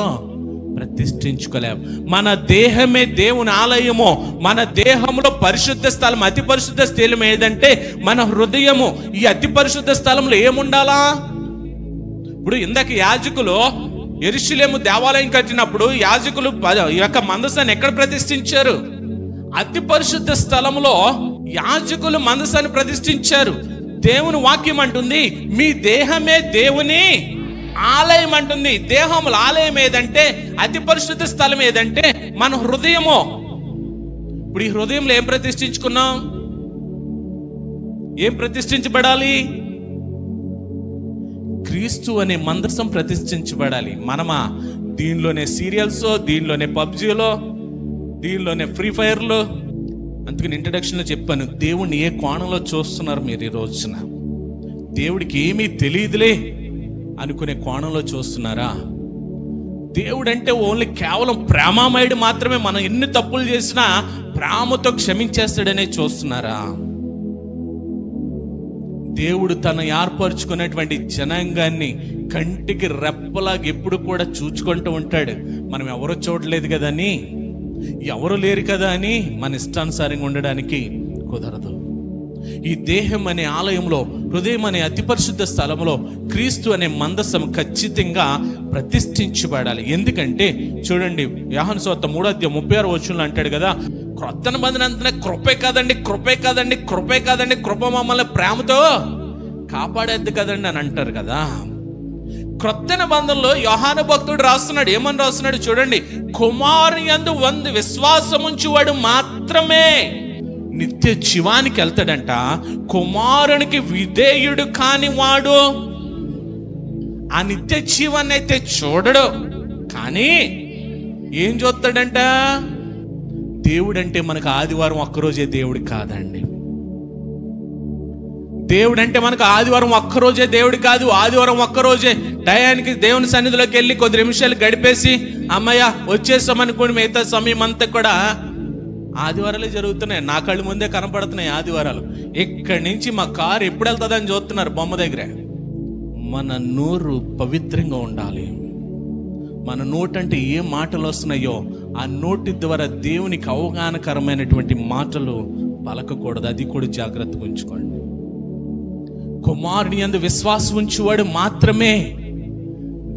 ప్రతిష్ఠించుకోలేము. మన దేహమే దేవుని ఆలయము. మన దేహంలో పరిశుద్ధ స్థలం, అతి పరిశుద్ధ స్థలం ఏదంటే మన హృదయము. ఈ అతి పరిశుద్ధ స్థలంలో ఏముండాలా? ఇప్పుడు ఇందాక యాజకులు యెరూషలేము దేవాలయం కట్టినప్పుడు యాజకులు ఈ యొక్క మందసాన్ని ఎక్కడ ప్రతిష్ఠించారు? అతి పరిశుద్ధ స్థలంలో యాజకులు మందసాన్ని ప్రతిష్ఠించారు. దేవుని వాక్యం అంటుంది మీ దేహమే దేవుని ఆలయం అంటుంది. దేహముల ఆలయం ఏదంటే, అతి పరిశుద్ధ స్థలం ఏదంటే మన హృదయము. ఇప్పుడు ఈ హృదయంలో ఏం ప్రతిష్ఠించుకున్నాం? ఏం ప్రతిష్ఠించబడాలి? క్రీస్తు అనే మందసం ప్రతిష్ఠించబడాలి. మనమా దీనిలోనే సీరియల్స్, దీనిలోనే పబ్జీలో, దీనిలోనే ఫ్రీ ఫైర్లో. అందుకని ఇంట్రడక్షన్లో చెప్పాను, దేవుణ్ణి ఏ కోణంలో చూస్తున్నారు మీరు ఈ రోజున? దేవుడికి ఏమీ తెలియదులే అనుకునే కోణంలో చూస్తున్నారా? దేవుడు అంటే ఓన్లీ కేవలం ప్రేమామయుడు మాత్రమే, మనం ఎన్ని తప్పులు చేసినా ప్రేమతో క్షమించేస్తాడనే చూస్తున్నారా? దేవుడు తను ఏర్పరచుకున్నటువంటి జనాంగాన్ని కంటికి రెప్పలాగా ఎప్పుడు కూడా చూచుకుంటూ ఉంటాడు. మనం ఎవరో చూడలేదు కదా అని, ఎవరు లేరు కదా అని మన ఇష్టానుసారంగా ఉండడానికి కుదరదు. ఈ దేహం అనే ఆలయంలో, హృదయం అనే అతి పరిశుద్ధ స్థలంలో క్రీస్తు అనే మందసం ఖచ్చితంగా ప్రతిష్ఠించబడాలి. ఎందుకంటే చూడండి, యోహాను సువార్త 3:36 అంటాడు కదా, క్రొత్త నిబంధన అంతనే కృపే కాదండి, కృపే కాదండి, కృపే కాదండి, కృప మమ్మల్ని ప్రేమతో కాపాడేద్దు కదండి అని అంటారు కదా. క్రొత్త నిబంధనలో యోహాను భక్తుడు రాస్తున్నాడు, ఏమని రాస్తున్నాడు చూడండి. కుమారుని యందు విశ్వాసం ఉంచువాడు మాత్రమే నిత్య జీవానికి వెళ్తాడంట. కుమారునికి విధేయుడు కాని వాడు ఆ నిత్య జీవాన్ని అయితే చూడడు, కానీ ఏం చూస్తాడంట? దేవుడంటే మనకు ఆదివారం ఒక్కరోజే దేవుడు కాదండి. దేవుడు అంటే మనకు ఆదివారం ఒక్కరోజే దేవుడు కాదు. ఆదివారం ఒక్కరోజే టయానికి దేవుని సన్నిధిలోకి వెళ్ళి కొద్ది నిమిషాలు గడిపేసి అమ్మయ్య వచ్చేసామనుకోండి, మిగతా సమయం అంతా కూడా ఆదివారాలే జరుగుతున్నాయి. నా కళ్ళు ముందే కనపడుతున్నాయి ఆదివారాలు. ఇక్కడి నుంచి మా కారు ఎప్పుడు వెళ్తుందని చూస్తున్నారు బొమ్మ దగ్గర. మన నోరు పవిత్రంగా ఉండాలి. మన నోటంటే ఏ మాటలు వస్తున్నాయో ఆ నోటి ద్వారా దేవునికి అవగాహనకరమైనటువంటి మాటలు పలకకూడదు. అది కూడా జాగ్రత్తగా ఉంచుకోండి. కుమారుని యందు విశ్వాసం ఉంచువాడు మాత్రమే,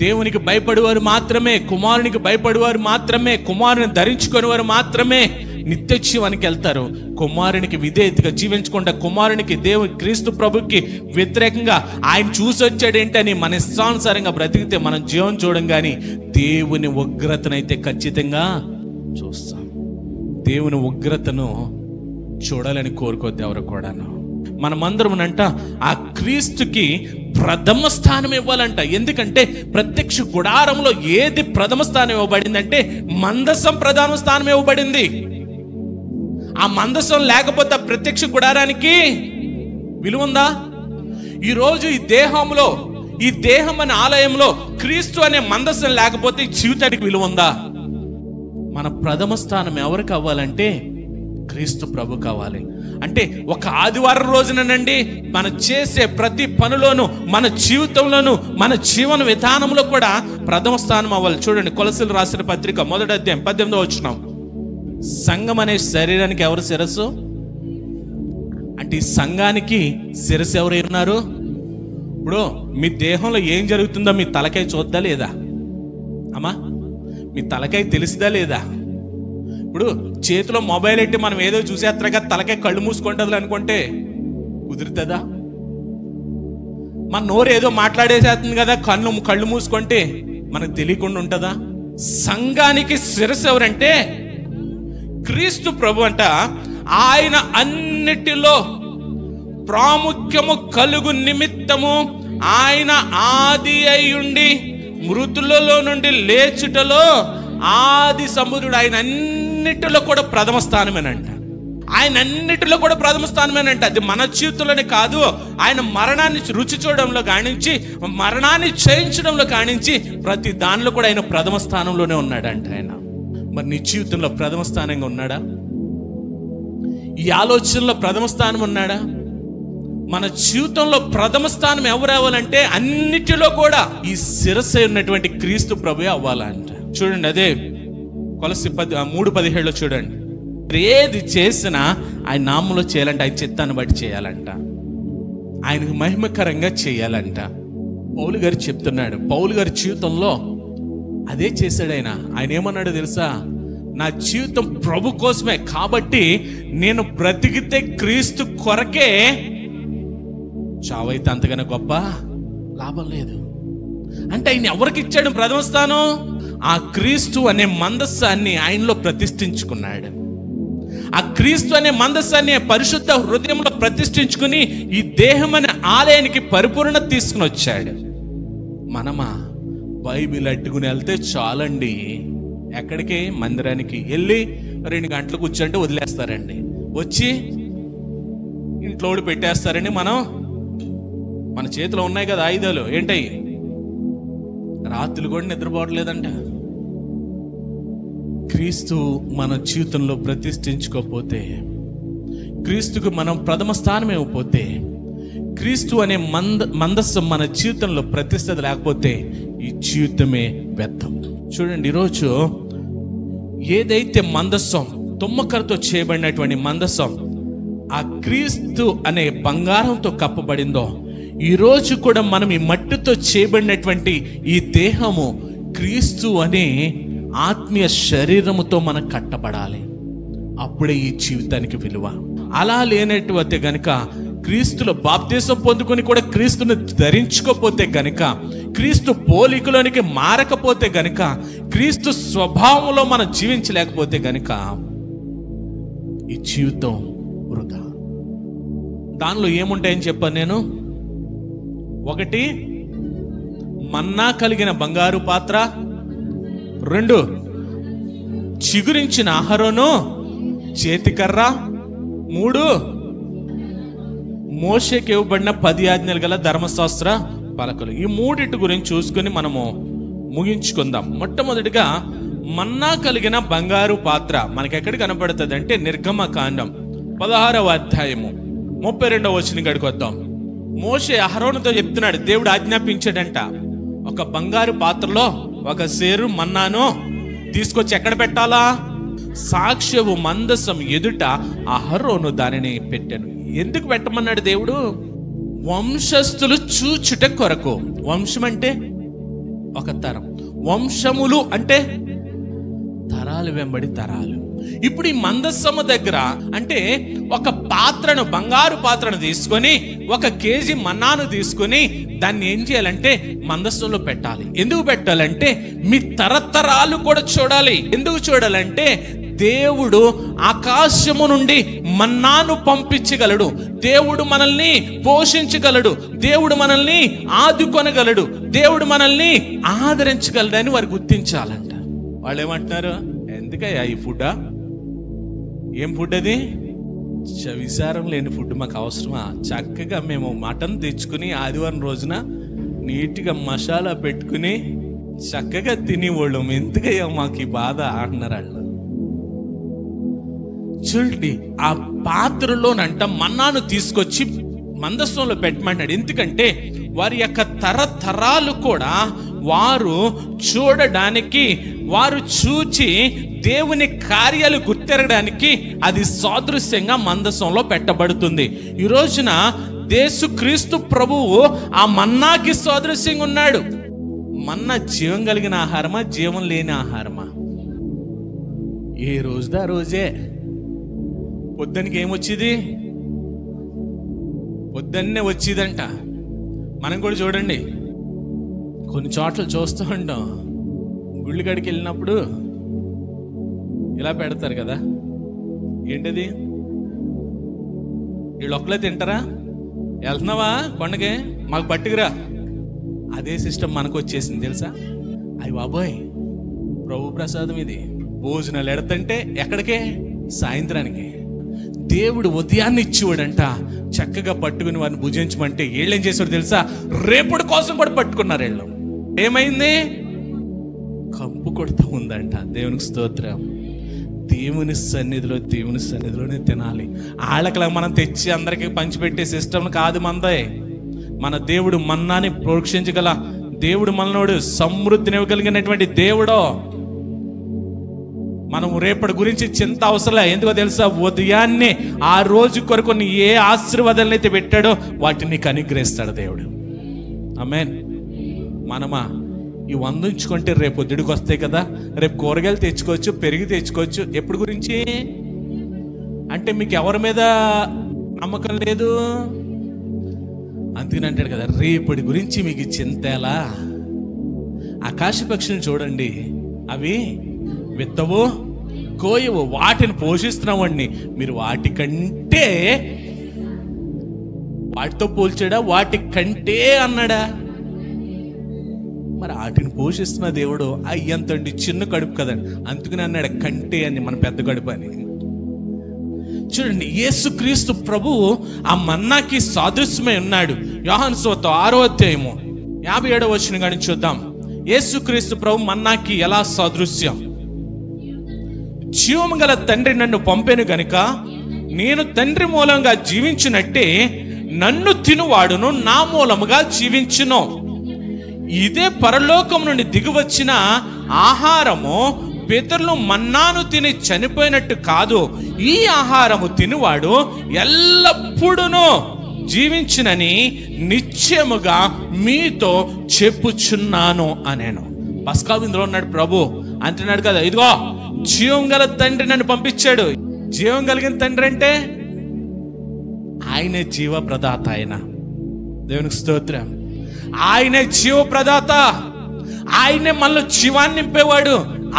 దేవునికి భయపడేవారు మాత్రమే, కుమారునికి భయపడేవారు మాత్రమే, కుమారుని ధరించుకునేవారు మాత్రమే నిత్య జీవానికి వెళ్తారు. కుమారునికి విధేయతగా జీవించకుండా కుమారునికి క్రీస్తు ప్రభుకి వ్యతిరేకంగా ఆయన చూసి వచ్చాడేంటని మన ఇష్టానుసారంగా బ్రతికితే మనం జీవం చూడం, కానీ దేవుని ఉగ్రతనైతే ఖచ్చితంగా చూస్తాం. దేవుని ఉగ్రతను చూడాలని కోరుకోద్ది ఎవరు కూడాను. మనమందరమునంట ఆ క్రీస్తుకి ప్రథమ స్థానం ఇవ్వాలంట. ఎందుకంటే ప్రత్యక్ష గుడారంలో ఏది ప్రథమ స్థానం ఇవ్వబడిందంటే మందసం ప్రధాన స్థానం ఇవ్వబడింది. ఆ మందసం లేకపోతే ప్రత్యక్ష గుడారానికి విలువ ఉందా? ఈరోజు ఈ దేహంలో, ఈ దేహం అనే ఆలయంలో క్రీస్తు అనే మందసం లేకపోతే జీవితానికి విలువ ఉందా? మన ప్రథమ స్థానం ఎవరికి అవ్వాలంటే క్రీస్తు ప్రభు కావాలి. అంటే ఒక ఆదివారం రోజునండి మనం చేసే ప్రతి పనిలోనూ, మన జీవితంలోనూ, మన జీవన విధానంలో కూడా ప్రథమ స్థానం అవ్వాలి. చూడండి, కొలసీలు రాసిన పత్రిక 1వ అధ్యాయం 18వ వచనం. సంఘం అనే శరీరానికి ఎవరు శిరస్సు అంటే ఈ సంఘానికి శిరస్సు ఎవరు ఉన్నారు? ఇప్పుడు మీ దేహంలో ఏం జరుగుతుందో మీ తలకాయ చూద్దా లేదా? అమ్మా, మీ తలకాయ తెలుస్తుందా లేదా? ఇప్పుడు చేతిలో మొబైల్ ఎట్టి మనం ఏదో చూసేత్తరగా తలకాయ కళ్ళు మూసుకుంటుంది అనుకుంటే కుదురుతుందా? మన నోరు ఏదో మాట్లాడేసేస్తుంది కదా, కళ్ళు మూసుకుంటే మనకు తెలియకుండా ఉంటుందా? సంఘానికి శిరస్సు ఎవరంటే క్రీస్తు ప్రభు అంట. ఆయన అన్నిటిలో ప్రాముఖ్యము కలుగు నిమిత్తము ఆయన ఆది అయ్యుండి మృతులలో నుండి లేచుటలో ఆది సంబుధుడు. ఆయన అన్నిటిలో కూడా ప్రథమ స్థానమేనంట. ఆయన అన్నిటిలో కూడా ప్రథమ స్థానమేనంట. అది మన జీవితంలోనే కాదు, ఆయన మరణాన్ని రుచి చూడడంలో కానించి, మరణాన్ని చేయించడంలో కానించి ప్రతి దానిలో కూడా ఆయన ప్రథమ స్థానంలోనే ఉన్నాడంట ఆయన. మరి నీ జీవితంలో ప్రథమ స్థానంగా ఉన్నాడా? ఈ ఆలోచనలో ప్రథమ స్థానం ఉన్నాడా? మన జీవితంలో ప్రథమ స్థానం ఎవరు అవ్వాలంటే అన్నిటిలో కూడా ఈ శిరస్సు ఉన్నటువంటి క్రీస్తు ప్రభు అవ్వాలంట. చూడండి, అదే కొలసి 3:17 చూడండి. ఏది చేసినా ఆయన నామంలో చేయాలంట, ఆయన చిత్తాన్ని బట్టి చేయాలంట, ఆయనకు మహిమకరంగా చేయాలంట. పౌలు గారు చెప్తున్నాడు, పౌలు గారి జీవితంలో అదే చేశాడు. ఆయన ఏమన్నాడో తెలుసా? నా జీవితం ప్రభు కోసమే, కాబట్టి నేను బ్రతికితే క్రీస్తు కొరకే, చావైతే అంతగానే గొప్ప లాభం లేదు. అంటే ఆయన ఎవరికి ఇచ్చాడు ప్రథమ స్థానం? ఆ క్రీస్తు అనే మందస్సాన్ని ఆయనలో ప్రతిష్ఠించుకున్నాడు. ఆ క్రీస్తు అనే మందస్సాన్ని పరిశుద్ధ హృదయంలో ప్రతిష్ఠించుకుని ఈ దేహం అనే ఆలయానికి పరిపూర్ణత తీసుకుని వచ్చాడు. మనమా బైబిల్ అట్టుకుని వెళ్తే చాలండి. ఎక్కడికి? మందిరానికి వెళ్ళి 2 గంటలు కూర్చుంటే వదిలేస్తారండి, వచ్చి ఇంట్లో పెట్టేస్తారండి. మన చేతిలో ఉన్నాయి కదా ఆయుధాలు, ఏంటవి? రాత్రులు కూడా నిద్రపోవట్లేదంట. క్రీస్తు మన జీవితంలో ప్రతిష్ఠించుకోకపోతే, క్రీస్తుకు మనం ప్రథమ స్థానం ఇవ్వకపోతే, క్రీస్తు అనే మందస్సం మన జీవితంలో ప్రతిష్ఠత లేకపోతే ఈ జీవితమే వ్యర్థం. చూడండి, ఈరోజు ఏదైతే మందస్సం, తుమ్మకరతో చేయబడినటువంటి మందస్సం ఆ క్రీస్తు అనే బంగారంతో కప్పబడిందో, ఈరోజు కూడా మనం ఈ మట్టితో చేయబడినటువంటి ఈ దేహము క్రీస్తు అనే ఆత్మీయ శరీరముతో మనం కట్టబడాలి. అప్పుడే ఈ జీవితానికి విలువ. అలా లేనట్టు గనుక, క్రీస్తులో బాప్తిసం పొందుకొని కూడా క్రీస్తును ధరించుకోపోతే గనుక, క్రీస్తు పోలికలోనికి మారకపోతే గనుక, క్రీస్తు స్వభావంలో మనం జీవించలేకపోతే గనుక ఈ జీవితం వృధా. దానిలో ఏముంటాయని చెప్పాను నేను. 1, మన్నా కలిగిన బంగారు పాత్ర. 2, చిగురించిన అహరోను చేతికర్ర. 3, మోషేకి ఇవ్వబడిన 10 ఆజ్ఞలు గల ధర్మశాస్త్ర పలకలు. ఈ 3 గురించి చూసుకుని మనము ముగించుకుందాం. మొట్టమొదటిగా మన్నా కలిగిన బంగారు పాత్ర మనకి ఎక్కడ కనపడుతుంది అంటే నిర్గమకాండం 16వ అధ్యాయము 32వ వచనం కాడికి వద్దాం. మోషే అహరోనుతో చెప్తున్నాడు, దేవుడు ఆజ్ఞాపించాడంట, ఒక బంగారు పాత్రలో ఒక సేరు మన్నాను తీసుకొచ్చి ఎక్కడ పెట్టాలా? సాక్ష్యపు మందసం ఎదుట అహరోను దానిని పెట్టాను. ఎందుకు పెట్టమన్నాడు దేవుడు? వంశస్థులు చూచుట కొరకు. వంశం అంటే ఒక తరం, వంశములు అంటే తరాలు వెంబడి తరాలు. ఇప్పుడు ఈ మందస్సము దగ్గర అంటే ఒక పాత్రను, బంగారు పాత్రను తీసుకొని 1 కేజీ మన్నాను తీసుకొని దాన్ని ఏం చేయాలంటే మందస్సంలో పెట్టాలి. ఎందుకు పెట్టాలంటే మీ తరతరాలు కూడా చూడాలి. ఎందుకు చూడాలంటే దేవుడు ఆకాశము నుండి మన్నాను పంపించగలడు, దేవుడు మనల్ని పోషించగలడు, దేవుడు మనల్ని ఆదుకొనగలడు, దేవుడు మనల్ని ఆదరించగలడని వారు గుర్తించాలంట. వాళ్ళు ఏమంటున్నారు, ఎందుకయ్యా ఈ ఫుడ్డా? ఏం ఫుడ్ అది? విసారం లేని ఫుడ్ మాకు అవసరమా? చక్కగా మేము మటన్ తెచ్చుకుని ఆదివారం రోజున నీట్గా మసాలా పెట్టుకుని చక్కగా తినేవాళ్ళం, ఎందుకయ్యా మాకు ఈ బాధ అంటున్నారు వాళ్ళు. చూడండి, ఆ పాత్రలోనంట మన్నాను తీసుకొచ్చి మందస్సంలో పెట్టమన్నాడు. ఎందుకంటే వారి యొక్క తరతరాలు కూడా వారు చూడడానికి, వారు చూచి దేవుని కార్యాలు గుర్తెరగడానికి అది సాదృశ్యంగా మందసంలో పెట్టబడుతుంది. ఈ రోజున యేసుక్రీస్తు ప్రభువు ఆ మన్నాకి సాదృశ్యంగా ఉన్నాడు. మన్నా జీవం కలిగిన ఆహారమా, జీవం లేని ఆహారమా? ఏ రోజుదా రోజే. పొద్దునకి ఏమొచ్చేది? పొద్దున్నే వచ్చేదంట. మనం కూడా చూడండి, కొన్ని చోట్ల చూస్తూ ఉంటాం, గుళ్ళు కాడికి వెళ్ళినప్పుడు ఇలా పెడతారు కదా, ఏంటది? వీళ్ళు ఒక్కలే తింటారా? వెళ్తున్నావా కొండకి, మాకు పట్టుకురా. అదే సిస్టమ్ మనకు వచ్చేసింది తెలుసా. అయ్యి బాబోయ్, ప్రభు ప్రసాదం ఇది. భోజనాలు ఎడతంటే ఎక్కడికే? సాయంత్రానికి. దేవుడు ఉదయాన్ని ఇచ్చేవాడంట, చక్కగా పట్టుకుని వారిని భుజించమంటే వీళ్ళు ఏం చేశారు తెలుసా? రేపటి కోసం కూడా పట్టుకున్నారు వీళ్ళు. ఏమైంది? కంపు కొడుతూ ఉందంట. దేవునికి స్తోత్రం. దేవుని సన్నిధిలోనే తినాలి. ఆళ్ళకలా మనం తెచ్చి అందరికీ పంచిపెట్టే సిస్టమ్ కాదు మనదే. మన దేవుడు మన్నాని ప్రోక్షించగల దేవుడు, మనలోడు సమృద్ధిని ఇవ్వగలిగినటువంటి దేవుడు. మనం రేపటి గురించి చింత అవసరం. ఎందుకో తెలుసా? ఉదయాన్నే ఆ రోజు కొరకు ఏ ఆశీర్వాదాలను అయితే పెట్టాడో వాటిని నీకు అనుగ్రహిస్తాడు దేవుడు. ఆమేన్. మనమా ఇవి అందించుకుంటే రేపు పొద్దుడికి వస్తాయి కదా, రేపు కూరగాయలు తెచ్చుకోవచ్చు, పెరిగి తెచ్చుకోవచ్చు. ఎప్పుడు గురించి అంటే మీకు ఎవరి మీద నమ్మకం లేదు, అందుకని అంటాడు కదా, రేపటి గురించి మీకు చింత ఎలా? ఆకాశ పక్షులను చూడండి, అవి విత్తవు, కోయవు, వాటిని పోషిస్తున్నామండి. మీరు వాటికంటే, వాటితో పోల్చాడా? వాటి కంటే అన్నాడా? మరి వాటిని పోషిస్తున్న దేవుడు అయ్యంతండి చిన్న కడుపు కదండి, అందుకని అన్నాడు కంటే అని, మన పెద్ద కడుపు అని. చూడండి, యేసుక్రీస్తు ప్రభువు ఆ మన్నాకి సాదృశ్యమై ఉన్నాడు. యోహాను సువార్త 6వ అధ్యాయము 57వ వచనం గాని చూద్దాం. యేసుక్రీస్తు ప్రభు మన్నాకి ఎలా సాదృశ్యం? జీవము గల తండ్రి నన్ను పంపెను గనుక నేను తండ్రి మూలంగా జీవించినట్టే నన్ను తినువాడును నా మూలముగా జీవించును. ఇదే పరలోకం నుండి దిగివచ్చిన ఆహారము. పితరులు మన్నాను తిని చనిపోయినట్టు కాదు, ఈ ఆహారము తినువాడు ఎల్లప్పుడూ జీవించునని నిశ్చయముగా మీతో చెప్పుచున్నాను అనేను. పస్కా విందులో ఉన్నాడు ప్రభు, అంటున్నాడు కదా, ఇదిగో జీవం గల తండ్రి నన్ను పంపించాడు. జీవం కలిగిన తండ్రి అంటే ఆయనే జీవ ప్రదాత. ఆయన దేవునికి స్తోత్రం. ఆయనే జీవ ప్రదాత, ఆయనే మనలో జీవాన్ని నింపేవాడు.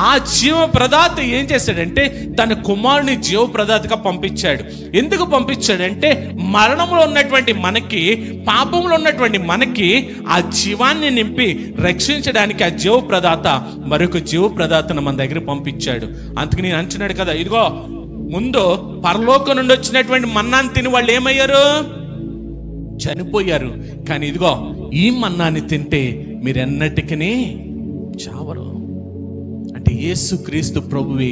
ఆ జీవ ప్రదాత ఏం చేశాడంటే తన కుమారుని జీవ ప్రదాతగా పంపించాడు. ఎందుకు పంపించాడంటే మరణంలో ఉన్నటువంటి మనకి, పాపంలో ఉన్నటువంటి మనకి ఆ జీవాన్ని నింపి రక్షించడానికి ఆ జీవ ప్రదాత మరొక జీవ ప్రదాతను మన దగ్గర పంపించాడు. అందుకు నేను అంటున్నాడు కదా, ఇదిగో ముందు పరలోకం నుండి వచ్చినటువంటి మన్నాన్ని తిని వాళ్ళు ఏమయ్యారు? చనిపోయారు. కానీ ఇదిగో ఈ మన్నాన్ని తింటే మీరెన్నటికీ చావరు. అంటే యేసుక్రీస్తు ప్రభువే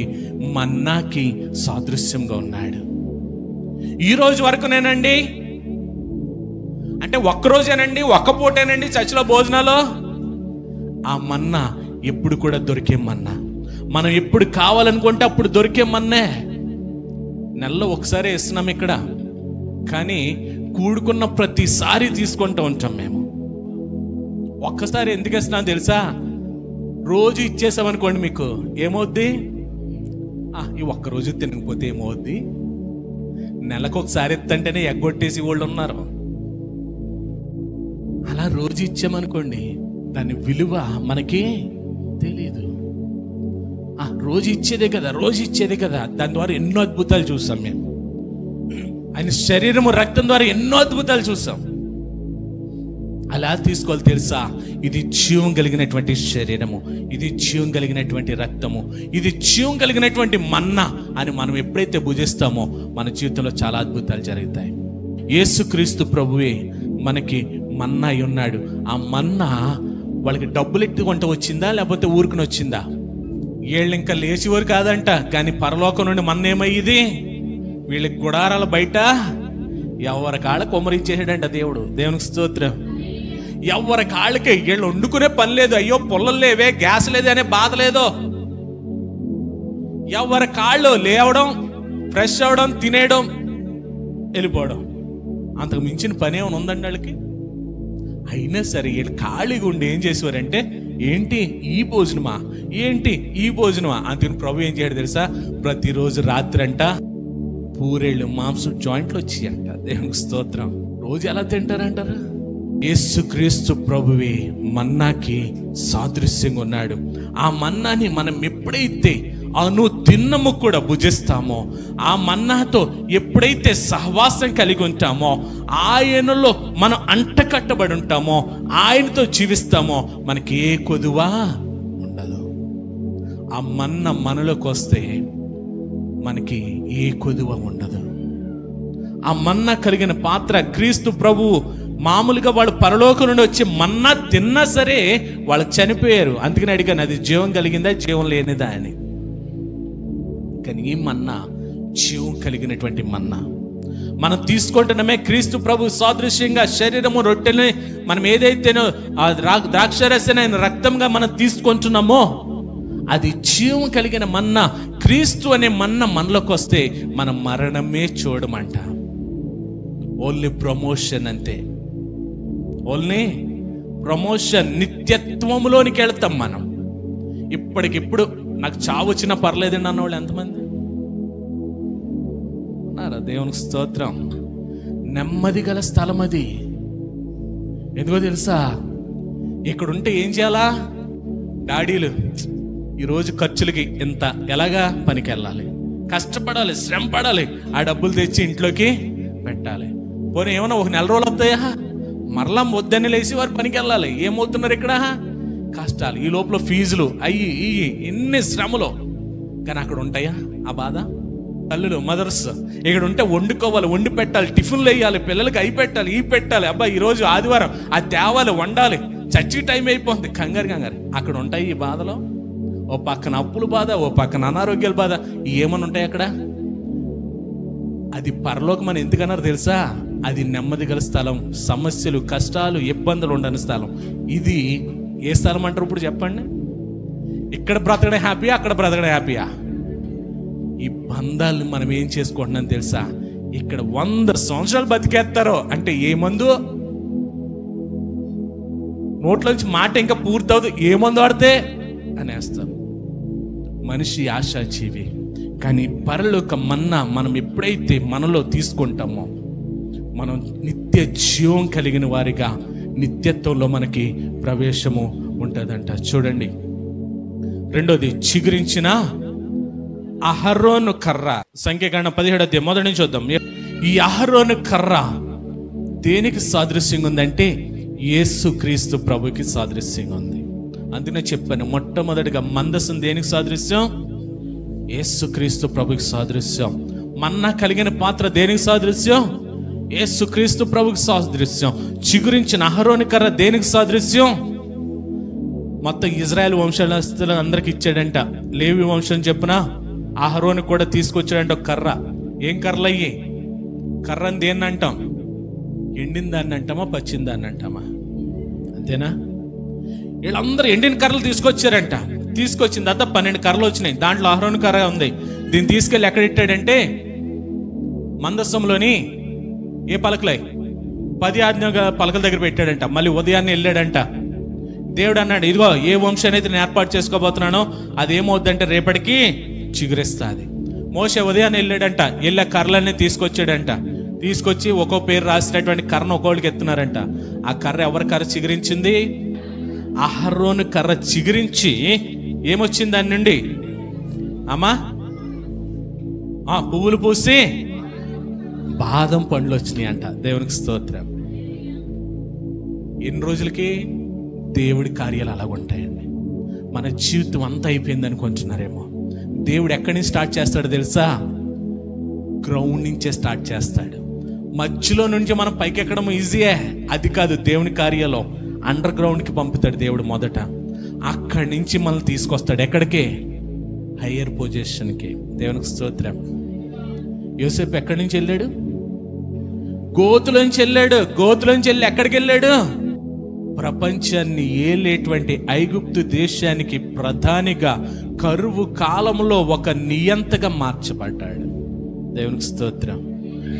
మన్నాకి సాదృశ్యంగా ఉన్నాడు. ఈ రోజు వరకునేనండి, అంటే ఒక్కరోజేనండి, ఒక్క పూటేనండి చర్చిలో భోజనాలు. ఆ మన్నా ఎప్పుడు కూడా దొరికే మన్నా, మనం ఎప్పుడు కావాలనుకుంటే అప్పుడు దొరికే మన్నే. నెలలో ఒకసారి ఇస్తున్నాం ఇక్కడ, కానీ కూడుకున్న ప్రతిసారి తీసుకుంటూ ఉంటాం మేము. ఒక్కసారి ఎందుకు ఇస్తున్నాం తెలుసా? రోజు ఇచ్చేసామనుకోండి, మీకు ఏమవుద్ది? ఈ ఒక్కరోజు తినకపోతే ఏమవుద్ది? నెలకు ఒకసారి ఎత్తంటేనే ఎగ్గొట్టేసి వాళ్ళు ఉన్నారు. అలా రోజు ఇచ్చామనుకోండి, దాని విలువ మనకి తెలియదు. రోజు ఇచ్చేదే కదా, రోజు ఇచ్చేదే కదా. దాని ద్వారా ఎన్నో అద్భుతాలు చూసాం మేము. ఆయన శరీరము రక్తం ద్వారా ఎన్నో అద్భుతాలు చూసాం. అలా తీసుకోవాలి తెలుసా? ఇది జీవం కలిగినటువంటి శరీరము, ఇది జీవం కలిగినటువంటి రక్తము, ఇది జీవం కలిగినటువంటి మన్నా అని మనం ఎప్పుడైతే భుజిస్తామో మన జీవితంలో చాలా అద్భుతాలు జరుగుతాయి. యేసుక్రీస్తు ప్రభువే మనకి మన్నా అయి ఉన్నాడు. ఆ మన్నా వాళ్ళకి డబ్బులు ఎత్తుకుంటూ వచ్చిందా, లేకపోతే ఊరుకుని వచ్చిందా? వీళ్ళు ఇంకా లేచివారు కాదంట, కానీ పరలోకం నుండి మన్నా ఏమయ్యేది? వీళ్ళకి గుడారాల బయట ఎవరి కాళ్ళ కొమ్మరిచ్చేసాడంట దేవుడు. దేవునికి స్తోత్రం. ఎవరి కాళ్ళకి వీళ్ళు వండుకునే పని లేదు. అయ్యో పొల్లలు లేవే, గ్యాస్ లేదే అనే బాధ లేదు. ఎవరి కాళ్ళు లేవడం, ఫ్రెష్ అవడం, తినేయడం, వెళ్ళిపోవడం, అంతకు మించిన పని ఏమైనా ఉందండి వాళ్ళకి? అయినా సరే వీళ్ళు ఖాళీగా ఉండి ఏం చేసేవారంటే, ఏంటి ఈ భోజనమా, ఏంటి ఈ భోజనమా? అందుకని ప్రభు ఏం చేయడు తెలుసా? ప్రతిరోజు రాత్రి అంట పూరేళ్ళు మాంసం జాయింట్లు వచ్చి అంట. దేవునికి స్తోత్రం. రోజు ఎలా తింటారంటారా? యేసుక్రీస్తు ప్రభువే మన్నాకి సాదృశ్యంగా ఉన్నాడు. ఆ మన్నాని మనం ఎప్పుడైతే అనుదినము కూడా భుజిస్తామో, ఆ మన్నాతో ఎప్పుడైతే సహవాసం కలిగి ఉంటామో, ఆయనలో మనం అంటకట్టబడి ఉంటామో, ఆయనతో జీవిస్తామో, మనకి ఏ కొదువా ఉండదు. ఆ మన్న మనలోకి వస్తే మనకి ఏ కొదువ ఉండదు. ఆ మన్నా కలిగిన పాత్ర క్రీస్తు ప్రభువు. మామూలుగా వాళ్ళు పరలోకం నుండి వచ్చి మన్నా తిన్నా సరే వాళ్ళు చనిపోయారు. అందుకని అడిగాను, అది జీవం కలిగిందా, జీవం లేనిదా అని. కానీ ఈ మన్నా జీవం కలిగినటువంటి మన్నా మనం తీసుకుంటున్నామే. క్రీస్తు ప్రభు సాదృశ్యంగా శరీరము రొట్టెని మనం ఏదైతేనో ఆ ద్రాక్షరసమైన రక్తంగా మనం తీసుకుంటున్నామో, అది జీవం కలిగిన మన్నా. క్రీస్తు అనే మన్నా మనలోకి వస్తే మనం మరణమే చూడమంట. ఓన్లీ ప్రమోషన్ అంతే, ఓన్లీ ప్రమోషన్. నిత్యత్వంలోనికి వెళ్తాం మనం. ఇప్పటికిప్పుడు నాకు చావు వచ్చినా పర్లేదండి అన్నవాళ్ళు ఎంతమంది ఉన్నారా? దేవునికి స్తోత్రం. నెమ్మది గల స్థలం అది. ఎందుకో తెలుసా? ఇక్కడుంటే ఏం చేయాలా? డాడీలు ఈరోజు ఖర్చులకి ఇంత, ఎలాగా పనికి వెళ్ళాలి, కష్టపడాలి, శ్రమ పడాలి, ఆ డబ్బులు తెచ్చి ఇంట్లోకి పెట్టాలి. పోనీ ఏమన్నా ఒక నెల రోజులు వస్తాయా? మరలా వద్దని లేచి వారు పనికి వెళ్ళాలి. ఏమవుతున్నారు ఇక్కడ? కష్టాలు. ఈ లోపల ఫీజులు అయ్యి ఇయ్యి ఎన్ని శ్రమలు. కానీ అక్కడ ఉంటాయా ఆ బాధ? తల్లులు, మదర్స్ ఇక్కడ ఉంటే వండుకోవాలి, వండి పెట్టాలి, టిఫిన్లు వేయాలి, పిల్లలకి అవి పెట్టాలి, ఈ పెట్టాలి. అబ్బా ఈరోజు ఆదివారం అది తేవాలి, వండాలి, చర్చికి టైం అయిపోతుంది, కంగారు కంగారు. అక్కడ ఉంటాయి ఈ బాధలో. ఓ పక్కన అప్పుల బాధ, ఓ పక్కన అనారోగ్యాల బాధ, ఏమని ఉంటాయి అక్కడ? అది పరలోకం అని ఎందుకన్నారు తెలుసా? అది నెమ్మది గల స్థలం, సమస్యలు, కష్టాలు, ఇబ్బందులు ఉండని స్థలం. ఇది ఏ స్థలం అంటారు ఇప్పుడు చెప్పండి? ఇక్కడ బ్రతకడం హ్యాపీయా, అక్కడ బ్రతకడం హ్యాపీయా? ఈ బంధాలను మనం ఏం చేసుకుంటున్నాం తెలుసా? ఇక్కడ 100 సంవత్సరాలు బతికేస్తారో అంటే ఏ మందు నోట్లోంచి మాట ఇంకా పూర్తవుతుంది, ఏ మందు వాడితే అనేస్తారు. మనిషి ఆశాజీవి. కానీ పరలోక మన్నా మనం ఎప్పుడైతే మనలో తీసుకుంటామో మనం నిత్య జీవం కలిగిన వారిగా నిత్యత్వంలో మనకి ప్రవేశము ఉంటుందంట. చూడండి, రెండోది చిగురించిన అహరోను కర్ర. సంఖ్యాకాండం 17 మొదటి నుంచి చూద్దాం. ఈ అహరోను కర్ర దేనికి సాదృశ్యంగా ఉందంటే యేసుక్రీస్తు ప్రభుకి సాదృశ్యంగా ఉంది. అందుకనే చెప్పాను, మొట్టమొదటిగా మందసం దేనికి సాదృశ్యం? యేసుక్రీస్తు ప్రభుకి సాదృశ్యం. మన్నా కలిగిన పాత్ర దేనికి సాదృశ్యం? యేసుక్రీస్తు ప్రభుకి సాదృశ్యం. చిగురించిన అహరోను కర్ర దేనికి సాదృశ్యం? మొత్తం ఇజ్రాయెల్ వంశస్థులు అందరికి ఇచ్చాడంట. లేవి వంశం చెప్పున అహరోను కూడా తీసుకొచ్చాడంట ఒక కర్ర. ఏం కర్రలు అయ్యి? కర్రని దేన్ని అంటాం? ఎండిన దాన్ని అంటామా, పచ్చిన దాన్ని అంటామా? అంతేనా? వీళ్ళందరూ ఎండిన కర్రలు తీసుకొచ్చారంట. తీసుకొచ్చిన తర్వాత 12 కర్రలు వచ్చినాయి. దాంట్లో అహరోను కర్ర ఉంది. దీన్ని తీసుకెళ్ళి ఎక్కడ ఇట్టాడంటే మందసంలోని ఏ పలకలై 10 ఆజ్ఞ పలకల దగ్గర పెట్టాడంట. మళ్ళీ ఉదయాన్నే వెళ్ళాడంట. దేవుడు అన్నాడు, ఇదిగో ఏ వంశాన్ని అయితే నేను ఏర్పాటు చేసుకోబోతున్నానో అదేమవుద్దంటే రేపటికి చిగురిస్తుంది. మోషే ఉదయాన్నే వెళ్ళాడంట. వెళ్ళే కర్రలన్నీ తీసుకొచ్చాడంట. తీసుకొచ్చి ఒక్కో పేరు రాసినటువంటి కర్రను ఒక్కోళ్ళకి ఎత్తున్నారంట. ఆ కర్ర ఎవరి కర్ర చిగురించింది? అహరోను కర్ర చిగురించి ఏమొచ్చింది దాని నుండి? అమ్మా పువ్వులు పూసి బాదం పండ్లు వచ్చినాయి అంట. దేవునికి స్తోత్రం. ఎన్ని రోజులకి? దేవుడి కార్యాలు అలాగ ఉంటాయండి. మన జీవితం అంతా అయిపోయింది అనుకుంటున్నారేమో. దేవుడు ఎక్కడి నుంచి స్టార్ట్ చేస్తాడో తెలుసా? గ్రౌండ్ నుంచే స్టార్ట్ చేస్తాడు. మధ్యలో నుంచి మనం పైకి ఎక్కడం ఈజీయే, అది కాదు. దేవుని కార్యాలు అండర్ గ్రౌండ్కి పంపుతాడు దేవుడు. మొదట అక్కడి నుంచి మనల్ని తీసుకొస్తాడు ఎక్కడికి? హయ్యర్ పొజిషన్కి. దేవునికి స్తోత్రం. యోసేపు ఎక్కడి నుంచి వెళ్ళాడు? గోతులోంచి వెళ్ళాడు. గోతులోంచి వెళ్ళి ఎక్కడికి వెళ్ళాడు? ప్రపంచాన్ని ఏలేటువంటి ఐగుప్తు దేశానికి ప్రధానిగా కరువు కాలంలో ఒక నియంతగా మార్చబడ్డాడు. దేవునికి స్తోత్రం.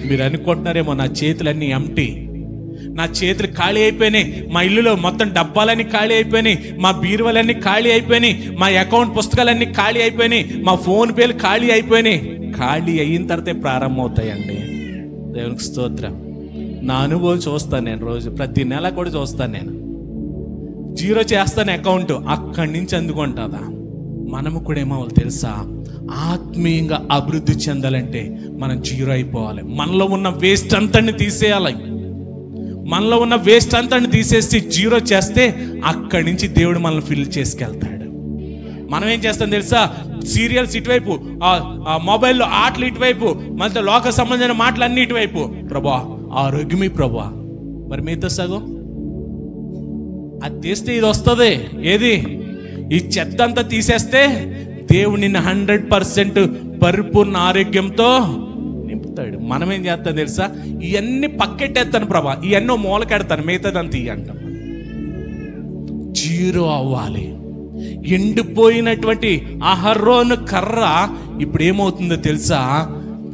మీరు అనుకుంటున్నారేమో నా చేతులన్నీ ఎంటీ, నా చేతులు ఖాళీ అయిపోయినాయి, మా ఇల్లులో మొత్తం డబ్బాలన్నీ ఖాళీ అయిపోయినాయి, మా బీరువాలన్నీ ఖాళీ అయిపోయినాయి, మా అకౌంట్ పుస్తకాలన్నీ ఖాళీ అయిపోయినాయి, మా ఫోన్ పేలు ఖాళీ అయిపోయినాయి. ఖాళీ అయిన తర్వాతే ప్రారంభమవుతాయండి. దేవునికి స్తోత్రం. నా అనుభవం చూస్తాను నేను. రోజు ప్రతి నెల కూడా చూస్తాను నేను. జీరో చేస్తాను అకౌంట్, అక్కడి నుంచి అందుకుంటుందా. మనము కూడా ఏమవ్వాలి తెలుసా? ఆత్మీయంగా అభివృద్ధి చెందాలంటే మనం జీరో అయిపోవాలి. మనలో ఉన్న వేస్ట్ అంతని తీసేయాలి. మనలో ఉన్న వేస్ట్ అంతని తీసేసి జీరో చేస్తే అక్కడి నుంచి దేవుడు మనల్ని ఫిల్ చేసుకెళ్తాడు. మనం ఏం చేస్తాం తెలుసా? సీరియల్స్ ఇటువైపు, మొబైల్లో ఆటలు ఇటువైపు, మళ్ళీ లోక సంబంధమైన మాటలు అన్ని ఇటువైపు. ప్రభా ఆరోగ్యమే ప్రభా. మరి మీతో సగం అది తీస్తే ఇది వస్తుంది. ఏది? ఈ చెత్త అంతా తీసేస్తే దేవుడు నిన్ను 100% పరిపూర్ణ ఆరోగ్యంతో నింపుతాడు. మనం ఏం చేస్తాం తెలుసా? ఇవన్నీ పక్కెట్టేస్తాను ప్రభా, ఇవన్నీ మూలకెడతాను, మిగతాదంతా ఇవి అంటాం. జీరో అవ్వాలి. ఎండిపోయినటువంటి అహరోను కర్ర ఇప్పుడు ఏమవుతుందో తెలుసా?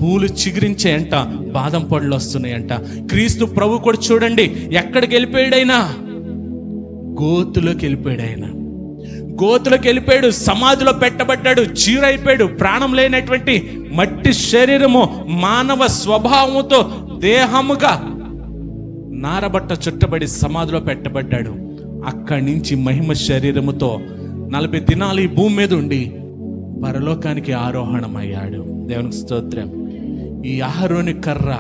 పూలు చిగురించాయంట, బాదం పళ్ళు వస్తున్నాయంట. క్రీస్తు ప్రభు కూడా చూడండి ఎక్కడికి వెళ్ళిపోయాడైనా? గోతులోకి వెళ్ళిపోయాడు. ఆయన గోతులోకి వెళ్ళిపోయాడు, సమాధిలో పెట్టబడ్డాడు, చీరైపోయాడు. ప్రాణం లేనటువంటి మట్టి శరీరము మానవ స్వభావముతో దేహముగా నారబట్ట చుట్టబడి సమాధిలో పెట్టబడ్డాడు. అక్కడి నుంచి మహిమ శరీరముతో 40 దినాలు ఈ భూమి మీద ఉండి పరలోకానికి ఆరోహణమయ్యాడు. దేవునికి స్తోత్రం. ఈ అహరోను కర్ర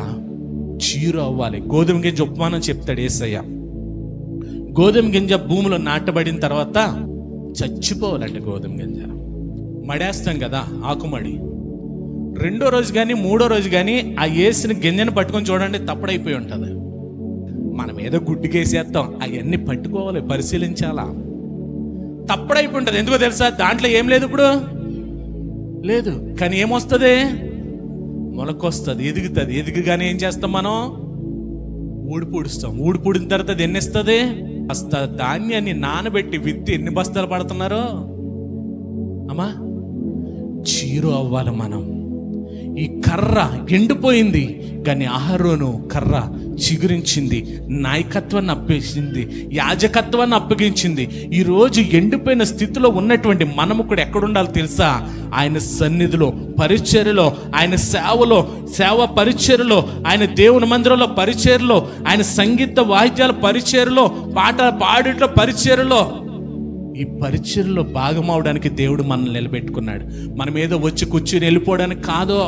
చీరు అవ్వాలి. గోధుమ గింజ ఉపమానం చెప్తాడు యేసయ్య. గోధుమ గింజ భూమిలో నాటబడిన తర్వాత చచ్చిపోవాలంటే గోధుమ గింజ మడేస్తాం కదా, ఆకుమడి. 2వ రోజు కానీ 3వ రోజు కానీ ఆ వేసిన గింజను పట్టుకొని చూడండి, తప్పడైపోయి ఉంటుంది. మనం ఏదో గుడ్డుకేసేస్తాం, అవన్నీ పట్టుకోవాలి, పరిశీలించాలా. తప్పడైపోయి ఉంటుంది. ఎందుకో తెలుసా? దాంట్లో ఏం లేదు, ఇప్పుడు లేదు. కానీ ఏమొస్తుంది? మొలకొస్తుంది, ఎదుగుతుంది. ఎదుగుగానే ఏం చేస్తాం మనం? ఊడిపూడుస్తాం. ఊడిపూడిన తర్వాత అది ఎన్ని ఇస్తుంది? బస్తా ధాన్యాన్ని నానబెట్టి విత్తి ఎన్ని బస్తాలు పడుతున్నారో అమ్మా. చీరు అవ్వాలి మనం. ఈ కర్ర ఎండిపోయింది కానీ అహరోను కర్ర చిగురించింది, నాయకత్వాన్ని అప్పగించింది, యాజకత్వాన్ని అప్పగించింది. ఈరోజు ఎండిపోయిన స్థితిలో ఉన్నటువంటి మనము కూడా ఎక్కడుండాలి తెలుసా? ఆయన సన్నిధిలో పరిచర్యలో, ఆయన సేవలో, సేవ పరిచర్యలో, ఆయన దేవుని మందిరంలో పరిచర్యలో, ఆయన సంగీత వాయిద్యాల పరిచర్యలో, పాటలు పాడేట్లో పరిచర్యలో, ఈ పరిచర్యలో భాగం అవడానికి దేవుడు మనల్ని నిలబెట్టుకున్నాడు. మనం ఏదో వచ్చి కూర్చుని వెళ్ళిపోవడానికి కాదో.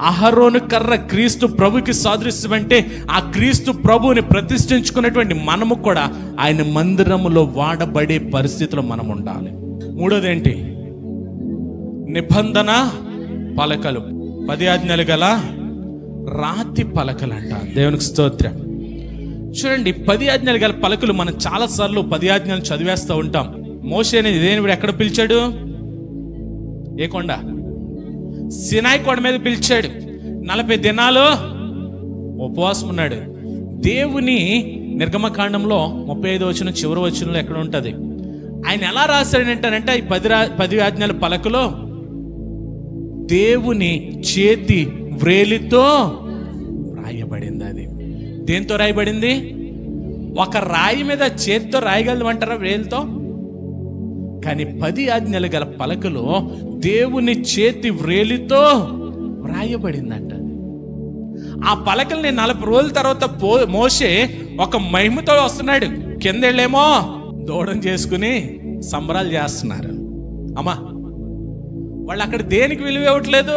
అహరోను కర్ర క్రీస్తు ప్రభుకి సాదృశ్యం అంటే ఆ క్రీస్తు ప్రభువుని ప్రతిష్ఠించుకున్నటువంటి మనము కూడా ఆయన మందిరములో వాడబడే పరిస్థితిలో మనం ఉండాలి. మూడోది ఏంటి? నిబంధన పలకలు, 10 ఆజ్ఞలు గల రాతి పలకలు అంట. దేవునికి స్తోత్రం. చూడండి, 10 ఆజ్ఞలు గల పలకలు మనం చాలా సార్లు 10 ఆజ్ఞలు చదివేస్తూ ఉంటాం. మోషేని దేవుడు ఎక్కడ పిలిచాడు? ఏ కొండ? సినాయి కొండ మీద పిలిచాడు. 40 దినాలు ఉపవాసం ఉన్నాడు. దేవుని నిర్గమకాండంలో 35వ వచనం చివరి వచనంలో ఎక్కడ ఉంటుంది? ఆయన ఎలా రాశాడంటారంటే ఈ 10 ఆజ్ఞల పలకలో దేవుని చేతి వ్రేలితో రాయబడింది. అది దేంతో రాయబడింది? ఒక రాయి మీద చేతితో రాయగలమంటారా వ్రేలితో? కానీ 10 ఆజ్ఞలు గల పలకలో దేవుని చేతి వ్రేలితో వ్రాయబడిందంట. ఆ పలకల్ని 40 రోజుల తర్వాత మోషే ఒక మహిమతో వస్తున్నాడు. కిందేళ్ళేమో దూడం చేసుకుని సంబరాలు చేస్తున్నారు. అమ్మా, వాళ్ళు అక్కడ దేనికి విలువ ఇవ్వట్లేదు.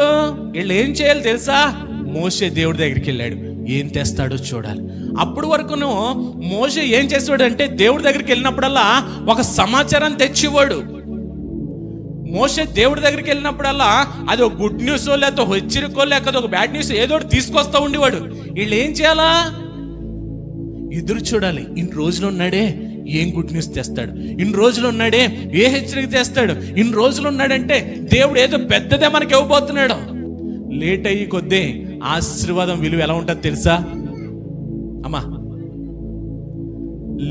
వీళ్ళు ఏం చేయాలి తెలుసా? మోషే దేవుడి దగ్గరికి వెళ్ళాడు, ఏం తెస్తాడో చూడాలి. అప్పుడు వరకును మోషే ఏం చేసేవాడు అంటే దేవుడి దగ్గరికి వెళ్ళినప్పుడల్లా ఒక సమాచారం తెచ్చేవాడు. మోషే దేవుడి దగ్గరికి వెళ్ళినప్పుడల్లా అది ఒక గుడ్ న్యూస్ లేకపోతే హెచ్చరికో లేకపోతే ఒక బ్యాడ్ న్యూస్ ఏదో ఒకటి తీసుకొస్తా ఉండేవాడు. వీళ్ళు ఏం చేయాలా? ఎదురు చూడాలి. ఇన్ని రోజులు ఉన్నాడే, ఏం గుడ్ న్యూస్ తెస్తాడు? ఇన్ని రోజులు ఉన్నాడే, ఏ హెచ్చరిక తెస్తాడు? ఇన్ని రోజులు ఉన్నాడంటే దేవుడు ఏదో పెద్దదే మనకి ఇవ్వబోతున్నాడు. లేట్ అయ్యి కొద్దీ ఆశీర్వాదం విలువ ఎలా ఉంటుంది తెలుసా అమ్మా?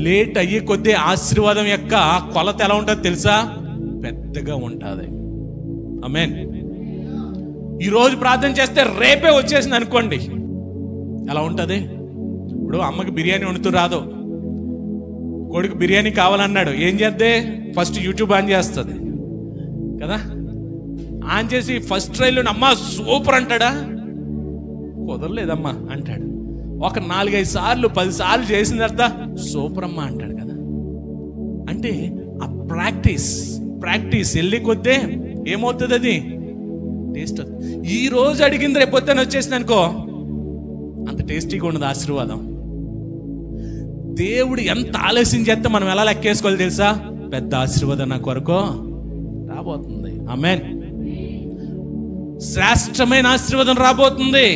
లేట్ అయ్యే కొద్దీ ఆశీర్వాదం యొక్క కొలత ఎలా ఉంటుంది తెలుసా? పెద్దగా ఉంటుంది. ఆమేన్. ఈరోజు ప్రార్థన చేస్తే రేపే వచ్చేసింది అనుకోండి, ఎలా ఉంటుంది? ఇప్పుడు అమ్మకి బిర్యానీ వండుతూ రాదు, కొడుకు బిర్యానీ కావాలన్నాడు, ఏం చేద్దే? ఫస్ట్ యూట్యూబ్ ఆన్ చేస్తుంది కదా. ఆన్ చేసి ఫస్ట్ ట్రైలో అమ్మా సూపర్ అంటాడా? కుదరలేదమ్మా అంటాడు. ఒక 4-5 సార్లు 10 సార్లు చేసిన తర్వాత సూపర్ అమ్మా అంటాడు కదా. అంటే ఆ ప్రాక్టీస్ వెళ్ళి కొద్దే ఏమవుతుంది? అది టేస్ట్ అవుతుంది. ఈ రోజు అడిగింది రేపు పొద్దున వచ్చేసింది అనుకో, అంత టేస్టీగా ఉండదు ఆశీర్వాదం. దేవుడు ఎంత ఆలస్యం చేస్తే మనం ఎలా లెక్కేసుకోవాలి తెలుసా? పెద్ద ఆశీర్వాదం నా కొరకు రాబోతుంది. ఆమేన్. శ్రేష్టమైన ఆశీర్వాదం రాబోతుంది.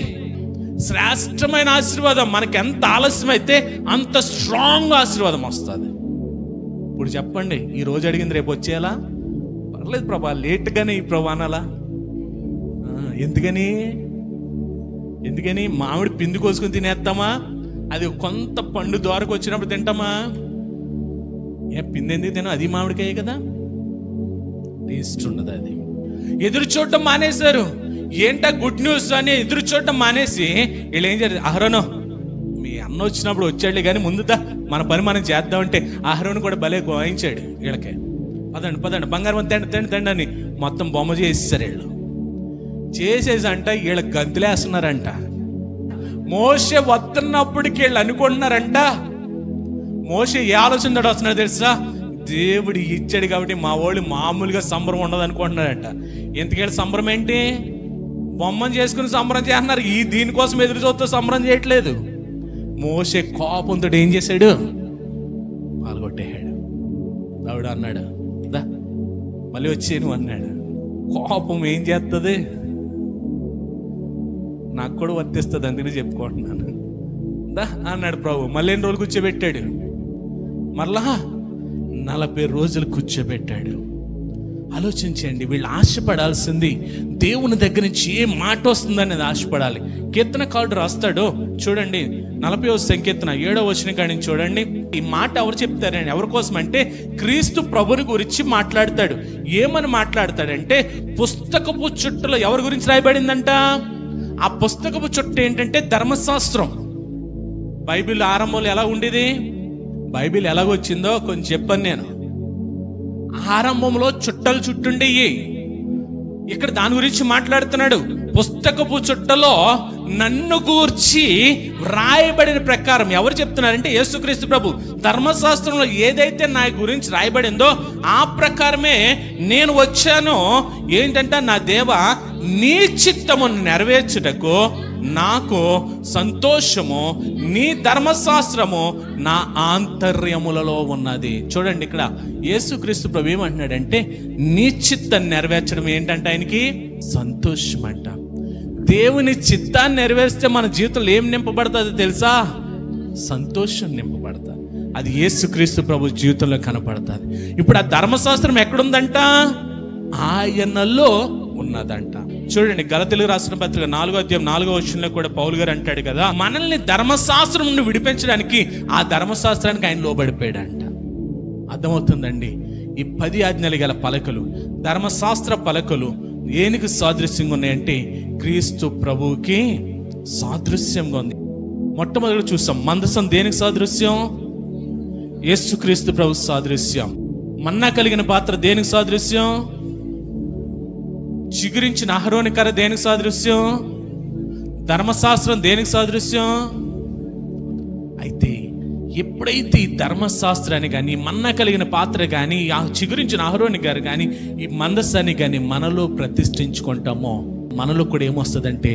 శ్రేష్టమైన ఆశీర్వాదం. మనకి ఎంత ఆలస్యం అయితే అంత స్ట్రాంగ్ ఆశీర్వాదం వస్తుంది. ఇప్పుడు చెప్పండి, ఈ రోజు అడిగింది రేపు వచ్చేయాలా? పర్లేదు ప్రభా, లేట్గానే ఈ ప్రభా అనాలా? ఎందుకని మామిడి పిండి కోసుకుని తినేస్తామా? అది కొంత పండు దోరకు వచ్చినప్పుడు తింటామా? పిండి ఎందుకు తినా? అది మామిడికాయ కదా, టేస్ట్ ఉండదు. అది ఎదురు చూడటం మానేశారు. ఏంటా గుడ్ న్యూస్ అని ఎదురు చూడటం మానేసి వీళ్ళు ఏం చేయాలి? అహరోను, మీ అన్న వచ్చినప్పుడు వచ్చాడులే కానీ ముందుదా మన పని మనం చేద్దామంటే అహరోను కూడా భలే గోయించాడు. వీళ్ళకి పదండి బంగారం తండి అని మొత్తం బొమ్మ చేసేసారు. వీళ్ళు చేసేసి అంట వీళ్ళ గంతులేస్తున్నారంట. మోషే వస్తున్నప్పటికి వీళ్ళు అనుకుంటున్నారంట, మోషే ఏ ఆలోచనతో వస్తున్నాడు తెలుసా? దేవుడు ఇచ్చాడు కాబట్టి మా వాళ్ళు మామూలుగా సంబరం ఉండదు అనుకుంటున్నారంట. ఎందుకేళ్ళ సంబరం ఏంటి? బొమ్మను చేసుకుని సంబరం చేస్తున్నారు. ఈ దీనికోసం ఎదురు చూస్తూ సంబరం చేయట్లేదు. మోషే కోపంతో ఏం చేశాడు? పాల్గొట్టేశాడు. దేవుడు అన్నాడు, దా మళ్ళీ వచ్చేను అన్నాడు. కోపం ఏం చేస్తుంది? నాకు కూడా వర్తిస్తుంది, అందుకని చెప్పుకుంటున్నాను. దా అన్నాడు ప్రభు. మళ్ళీ ఎన్ని రోజులు కూర్చోబెట్టాడు? మరలా 40 రోజులు కూర్చోబెట్టాడు. ఆలోచించండి, వీళ్ళు ఆశపడాల్సింది దేవుని దగ్గర నుంచి ఏ మాట వస్తుందనేది ఆశపడాలి. కీర్తనకారుడు రాస్తాడు చూడండి, 40వ సంకీర్తన 7వ వచనం కాడి నుంచి చూడండి. ఈ మాట ఎవరు చెప్తారండి? ఎవరి కోసం అంటే క్రీస్తు ప్రభుని గురించి మాట్లాడతాడు. ఏమని మాట్లాడతాడంటే, పుస్తకపు చుట్టలో ఎవరి గురించి రాయబడిందంట? ఆ పుస్తకపు చుట్ట ఏంటంటే ధర్మశాస్త్రం. బైబిల్ ఆరంభంలో ఎలా ఉండేది? బైబిల్ ఎలాగొచ్చిందో కొంచెం చెప్పాను నేను. ఆరంభంలో చుట్టలు చుట్టుండేవి. ఇక్కడ దాని గురించి మాట్లాడుతున్నాడు. పుస్తకపు చుట్టలో నన్ను గూర్చి రాయబడిన ప్రకారం. ఎవరు చెప్తున్నారంటే యేసుక్రీస్తు ప్రభు. ధర్మశాస్త్రంలో ఏదైతే నా గురించి రాయబడిందో ఆ ప్రకారమే నేను వచ్చాను. ఏంటంటే నా దేవా, నీ చిత్తమును నెరవేర్చుటకు నాకు సంతోషము, నీ ధర్మశాస్త్రము నా ఆంతర్యములలో ఉన్నది. చూడండి, ఇక్కడ యేసుక్రీస్తు ప్రభు ఏమంటున్నాడంటే నీ చిత్తం నెరవేర్చడం ఏంటంటే ఆయనకి సంతోషం అంట. దేవుని చిత్తాన్ని నెరవేరిస్తే మన జీవితంలో ఏం నింపబడుతుంది తెలుసా? సంతోషం నింపబడుతుంది. అది యేసుక్రీస్తు ప్రభు జీవితంలో కనపడుతుంది. ఇప్పుడు ఆ ధర్మశాస్త్రం ఎక్కడుందంట? ఆయనలో ఉన్నదంట. చూడండి, గలతీయులకు రాసిన పత్రిక 4వ అధ్యాయం 4వ వచనంలో కూడా పౌలు గారు అంటాడు కదా, మనల్ని ధర్మశాస్త్రం నుండి విడిపించడానికి ఆ ధర్మశాస్త్రానికి ఆయన లోబడిపోయాడంట. అర్థమవుతుందండి? ఈ 10 ఆజ్ఞలు గల పలకలు, ధర్మశాస్త్ర పలకలు దేనికి సాదృశ్యంగా ఉన్నాయంటే క్రీస్తు ప్రభువుకి సాదృశ్యంగా ఉంది. మొట్టమొదటి చూసాం, మందసం దేనికి సాదృశ్యం? యేసుక్రీస్తు ప్రభు సాదృశ్యం. మన్నా కలిగిన పాత్ర దేనికి సాదృశ్యం? చిగురించిన అహరోని కర్ర దేనికి సాదృశ్యం? ధర్మశాస్త్రం దేనికి సాదృశ్యం? అయితే ఎప్పుడైతే ఈ ధర్మశాస్త్రాన్ని కానీ, మన్నా కలిగిన పాత్ర కానీ, ఆ చిగురించిన అహరోని గారు కానీ, ఈ మందసాన్ని కానీ మనలో ప్రతిష్ఠించుకుంటామో మనలో కూడా ఏమొస్తుందంటే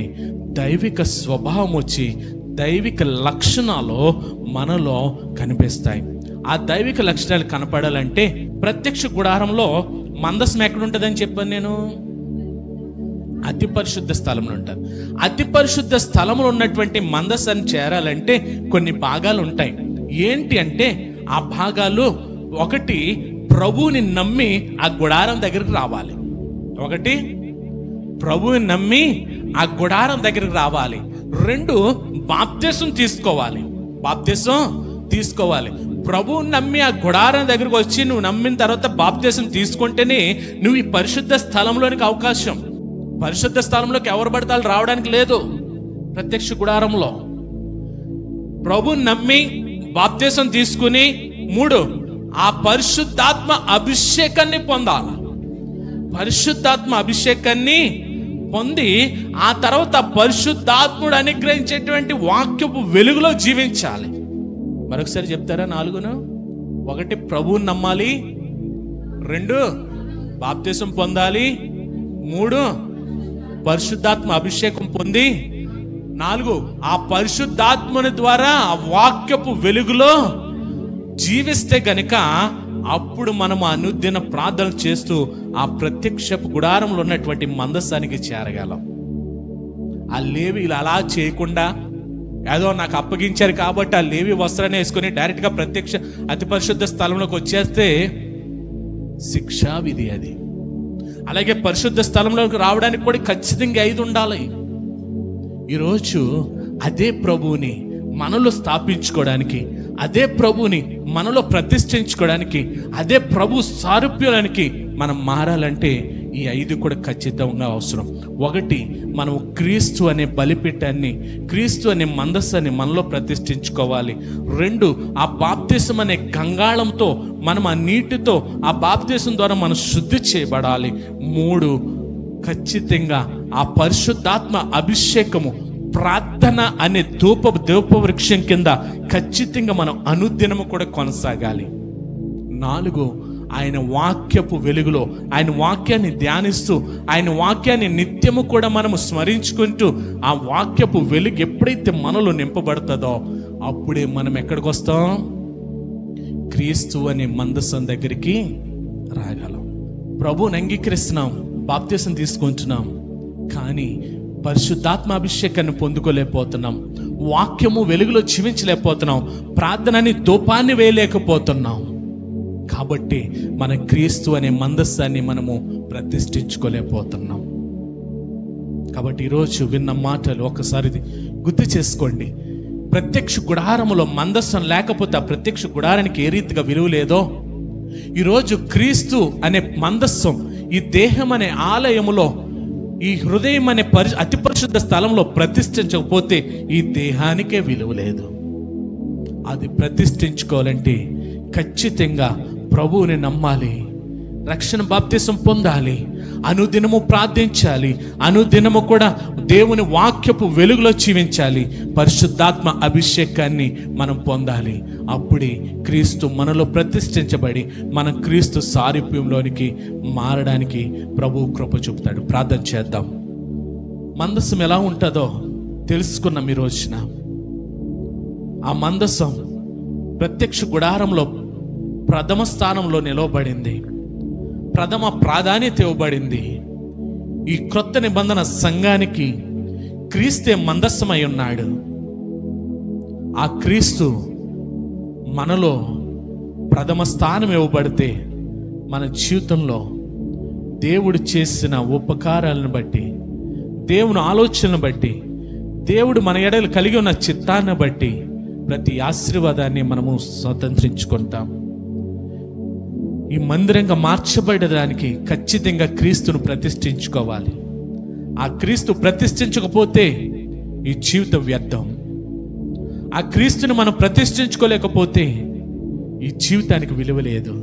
దైవిక స్వభావం వచ్చి దైవిక లక్షణాలు మనలో కనిపిస్తాయి. ఆ దైవిక లక్షణాలు కనపడాలంటే ప్రత్యక్ష గుడారంలో మందసం ఎక్కడుంటుందని చెప్పాను నేను? అతి పరిశుద్ధ స్థలంలో ఉంటుంది. అతి పరిశుద్ధ స్థలంలో ఉన్నటువంటి మందసాన్ని చేరాలంటే కొన్ని భాగాలు ఉంటాయి. ఏంటి అంటే ఆ భాగాలు, ఒకటి ప్రభువుని నమ్మి ఆ గుడారం దగ్గరికి రావాలి. ఒకటి ప్రభువుని నమ్మి ఆ గుడారం దగ్గరికి రావాలి. 2 బాప్తిసం తీసుకోవాలి. బాప్తిసం తీసుకోవాలి. ప్రభువుని నమ్మి ఆ గుడారం దగ్గరకు వచ్చి నువ్వు నమ్మిన తర్వాత బాప్తిసం తీసుకుంటేనే నువ్వు ఈ పరిశుద్ధ స్థలంలోనికి అవకాశం. పరిశుద్ధ స్థలంలోకి ఎవరు పడతారు రావడానికి లేదు. ప్రత్యక్ష గుడారంలో ప్రభువుని నమ్మి బాప్తిసం తీసుకుని 3 ఆ పరిశుద్ధాత్మ అభిషేకాన్ని పొందాలి. పరిశుద్ధాత్మ అభిషేకాన్ని పొంది ఆ తర్వాత పరిశుద్ధాత్ముడు అనుగ్రహించేటువంటి వాక్యపు వెలుగులో జీవించాలి. మరొకసారి చెప్తారా? 4. 1 ప్రభువుని నమ్మాలి, 2 బాప్తిసం పొందాలి, 3 పరిశుద్ధాత్మ అభిషేకం పొంది, 4 ఆ పరిశుద్ధాత్మని ద్వారా ఆ వాక్యపు వెలుగులో జీవిస్తే గనుక అప్పుడు మనం అనుదిన ప్రార్థన చేస్తూ ఆ ప్రత్యక్షపు గుడారంలో ఉన్నటువంటి మందసానికి చేరగలం. ఆ లేవీలు అలా చేయకుండా ఏదో నాకు అప్పగించారు కాబట్టి ఆ లేవి వస్త్రాన్ని వేసుకొని డైరెక్ట్గా ప్రత్యక్ష అతి పరిశుద్ధ స్థలంలోకి వచ్చేస్తే శిక్షా విధి అది. అలాగే పరిశుద్ధ స్థలంలోకి రావడానికి కూడా ఖచ్చితంగా 5 ఉండాలి. ఈరోజు అదే ప్రభువుని మనలో స్థాపించుకోవడానికి, అదే ప్రభువుని మనలో ప్రతిష్ఠించుకోవడానికి, అదే ప్రభు సారూప్యానికి మనం మారాలంటే ఈ 5 కూడా ఖచ్చితంగా అవసరం. 1 మనం క్రీస్తు అనే బలిపీఠాన్ని, క్రీస్తు అనే మందసాన్ని మనలో ప్రతిష్ఠించుకోవాలి. 2 ఆ బాప్తిసం అనే గంగాళంతో మనం ఆ నీటితో ఆ బాప్తిసం ద్వారా మనం శుద్ధి చేయబడాలి. 3 ఖచ్చితంగా ఆ పరిశుద్ధాత్మ అభిషేకము, ప్రార్థన అనే ధూప వృక్షం కింద ఖచ్చితంగా మనం అనుదినము కూడా కొనసాగాలి. 4 ఆయన వాక్యపు వెలుగులో ఆయన వాక్యాన్ని ధ్యానిస్తూ ఆయన వాక్యాన్ని నిత్యము కూడా మనము స్మరించుకుంటూ ఆ వాక్యపు వెలుగు ఎప్పుడైతే మనలో నింపబడుతుందో అప్పుడే మనం ఎక్కడికి వస్తాం? క్రీస్తు అనే మందసం దగ్గరికి రాగలం. ప్రభువుని అంగీకరిస్తున్నాం, బాప్తిసం తీసుకుంటున్నాం, కానీ పరిశుద్ధాత్మ అభిషేకాన్ని పొందుకోలేకపోతున్నాం, వాక్యము వెలుగులో జీవించలేకపోతున్నాం, ప్రార్థనని ధూపాన్ని వేయలేకపోతున్నాం. కాబట్టి మన క్రీస్తు అనే మందస్సాన్ని మనము ప్రతిష్ఠించుకోలేకపోతున్నాం. కాబట్టి ఈరోజు విన్న మాటలు ఒకసారి గుర్తు చేసుకోండి. ప్రత్యక్ష గుడారములో మందస్సం లేకపోతే ఆ ప్రత్యక్ష గుడారానికి ఏ రీతిగా విలువ లేదో, ఈరోజు క్రీస్తు అనే మందస్సం ఈ దేహం అనే ఆలయములో, ఈ హృదయం అనే అతి పరిశుద్ధ స్థలంలో ప్రతిష్ఠించకపోతే ఈ దేహానికే విలువ లేదు. అది ప్రతిష్ఠించుకోవాలంటే ఖచ్చితంగా ప్రభువుని నమ్మాలి, రక్షణ బాప్తిసం పొందాలి, అనుదినము ప్రార్థించాలి, అనుదినము కూడా దేవుని వాక్యపు వెలుగులో జీవించాలి, పరిశుద్ధాత్మ అభిషేకాన్ని మనం పొందాలి. అప్పుడే క్రీస్తు మనలో ప్రతిష్ఠించబడి మనం క్రీస్తు సారూప్యంలోనికి మారడానికి ప్రభువు కృప చూపుతాడు. ప్రార్థన చేద్దాం. మందసం ఎలా ఉంటుందో తెలుసుకున్నాం ఈ రోజున. ఆ మందసం ప్రత్యక్ష గుడారంలో ప్రథమ స్థానంలో నిలవబడింది, ప్రథమ ప్రాధాన్యత ఇవ్వబడింది. ఈ క్రొత్త నిబంధన సంఘానికి క్రీస్తే మందస్సమై ఉన్నాడు. ఆ క్రీస్తు మనలో ప్రథమ స్థానం ఇవ్వబడితే మన జీవితంలో దేవుడు చేసిన ఉపకారాలను బట్టి, దేవుని ఆలోచనను బట్టి, దేవుడు మన ఎడలు కలిగి ఉన్న చిత్తాన్ని బట్టి ప్రతి ఆశీర్వాదాన్ని మనము స్వతంత్రించుకుంటాం. ఈ మందిరంగా మార్చబడడానికి ఖచ్చితంగా క్రీస్తును ప్రతిష్ఠించుకోవాలి. ఆ క్రీస్తు ప్రతిష్ఠించకపోతే ఈ జీవితం వ్యర్థం. ఆ క్రీస్తుని మనం ప్రతిష్ఠించుకోలేకపోతే ఈ జీవితానికి విలువ లేదు.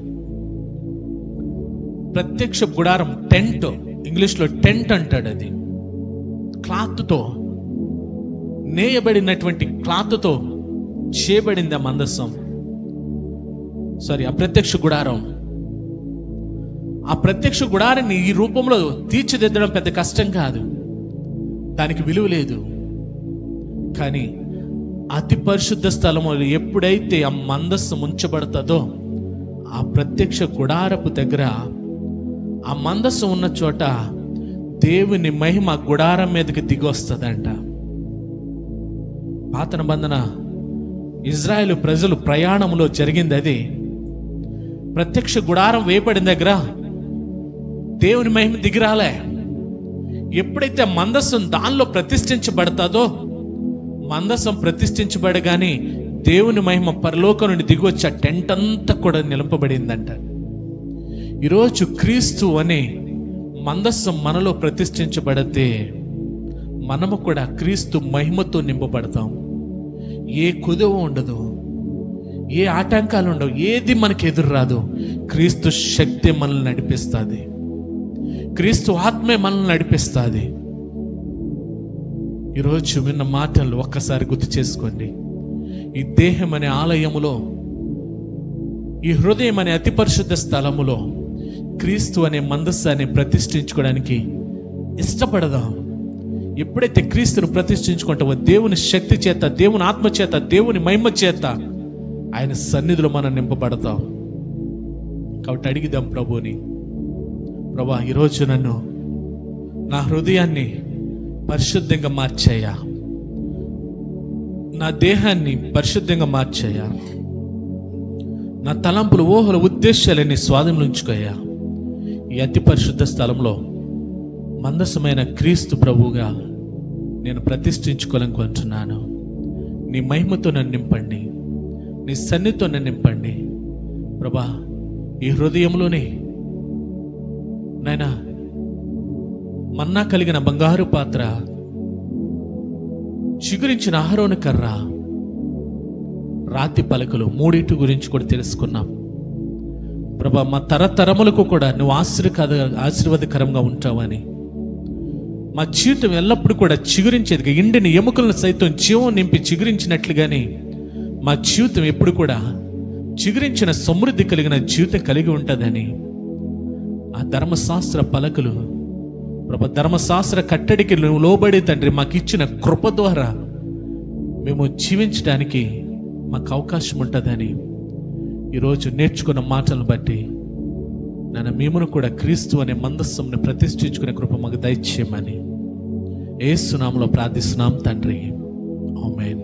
ప్రత్యక్ష గుడారం టెంట్, ఇంగ్లీష్లో టెంట్ అంటాడు. అది క్లాత్తో నేయబడినటువంటి క్లాత్తో చేయబడింది ఆ మందసం. ఆ ప్రత్యక్ష గుడారం. ఆ ప్రత్యక్ష గుడారాన్ని ఈ రూపంలో తీర్చిదిద్దడం పెద్ద కష్టం కాదు, దానికి విలువ లేదు. కానీ అతి పరిశుద్ధ స్థలము ఎప్పుడైతే ఆ మందస్సం ఉంచబడుతుందో, ఆ ప్రత్యక్ష గుడారపు దగ్గర ఆ మందస్సం ఉన్న చోట దేవుని మహిమ గుడారం మీదకి దిగి వస్తుందంట. పాత నిబంధన ఇజ్రాయేలు ప్రజలు ప్రయాణంలో జరిగింది అది. ప్రత్యక్ష గుడారం వేయబడిన దగ్గర దేవుని మహిమ దిగిరాలే. ఎప్పుడైతే మందసం దానిలో ప్రతిష్ఠించబడతాదో, మందసం ప్రతిష్ఠించబడగానే దేవుని మహిమ పరలోకం నుండి దిగి వచ్చి ఆ టెంట్ అంతా కూడా నింపబడిందంట. ఈరోజు క్రీస్తు అనే మందసం మనలో ప్రతిష్ఠించబడితే మనము కూడా క్రీస్తు మహిమతో నింపబడతాం. ఏ కుదువ ఉండదు, ఏ ఆటంకాలు ఉండవు, ఏది మనకు ఎదురు రాదు. క్రీస్తు శక్తి మనల్ని నడిపిస్తుంది, క్రీస్తు ఆత్మే మనల్ని నడిపిస్తుంది. ఈరోజు విన్న మాటలు ఒక్కసారి గుర్తు చేసుకోండి. ఈ దేహం అనే ఆలయములో, ఈ హృదయం అనే అతి పరిశుద్ధ స్థలములో క్రీస్తు అనే మందస్సాన్ని ప్రతిష్ఠించుకోవడానికి ఇష్టపడదాం. ఎప్పుడైతే క్రీస్తును ప్రతిష్ఠించుకుంటామో దేవుని శక్తి చేత, దేవుని ఆత్మ చేత, దేవుని మహిమ చేత ఆయన సన్నిధిలో మనం నింపబడతాం. కాబట్టి అడిగిదాం ప్రభుని, ప్రభా ఈరోజు నన్ను, నా హృదయాన్ని పరిశుద్ధంగా మార్చేయ్యా, నా దేహాన్ని పరిశుద్ధంగా మార్చేయ్యా, నా తలంపులు, ఊహలు, ఉద్దేశాలన్నీ స్వాధీనంలో ఉంచుకోయ్యా. ఈ అతి పరిశుద్ధ స్థలంలో మందసమైన క్రీస్తు ప్రభువుగా నేను ప్రతిష్ఠించుకోవాలనుకుంటున్నాను. నీ మహిమతో నన్ను నింపండి, నీ సన్నిధితో నన్ను నింపండి ప్రభా. ఈ హృదయంలోనే నాయనా మన్నా కలిగిన బంగారు పాత్ర, చిగురించిన అహరోను కర్ర, రాతి పలకలు, మూడింటి గురించి కూడా తెలుసుకున్నాం ప్రభా. మా తరతరములకు కూడా నువ్వు ఆశీర్వాదకరంగా ఉంటావని, మా జీవితం ఎల్లప్పుడూ కూడా చిగురించేదిగా, ఎండిన ఎముకలను సైతం జీవం నింపి చిగురించినట్లుగానే మా జీవితం ఎప్పుడు కూడా చిగురించిన సమృద్ధి కలిగిన జీవితం కలిగి ఉంటుందని ఆ ధర్మశాస్త్ర పలకలు ప్రభా, ధర్మశాస్త్ర కట్టడికి నువ్వు లోబడి తండ్రి మాకు ఇచ్చిన కృప ద్వారా మేము జీవించడానికి మాకు అవకాశం ఉంటుందని ఈరోజు నేర్చుకున్న మాటలను బట్టి నన్ను మేమును కూడా క్రీస్తు అనే మందస్సంని ప్రతిష్ఠించుకునే కృప మాకు దయచేయమని యేసు నామములో ప్రార్థిస్తున్నాం తండ్రి. ఆమేన్.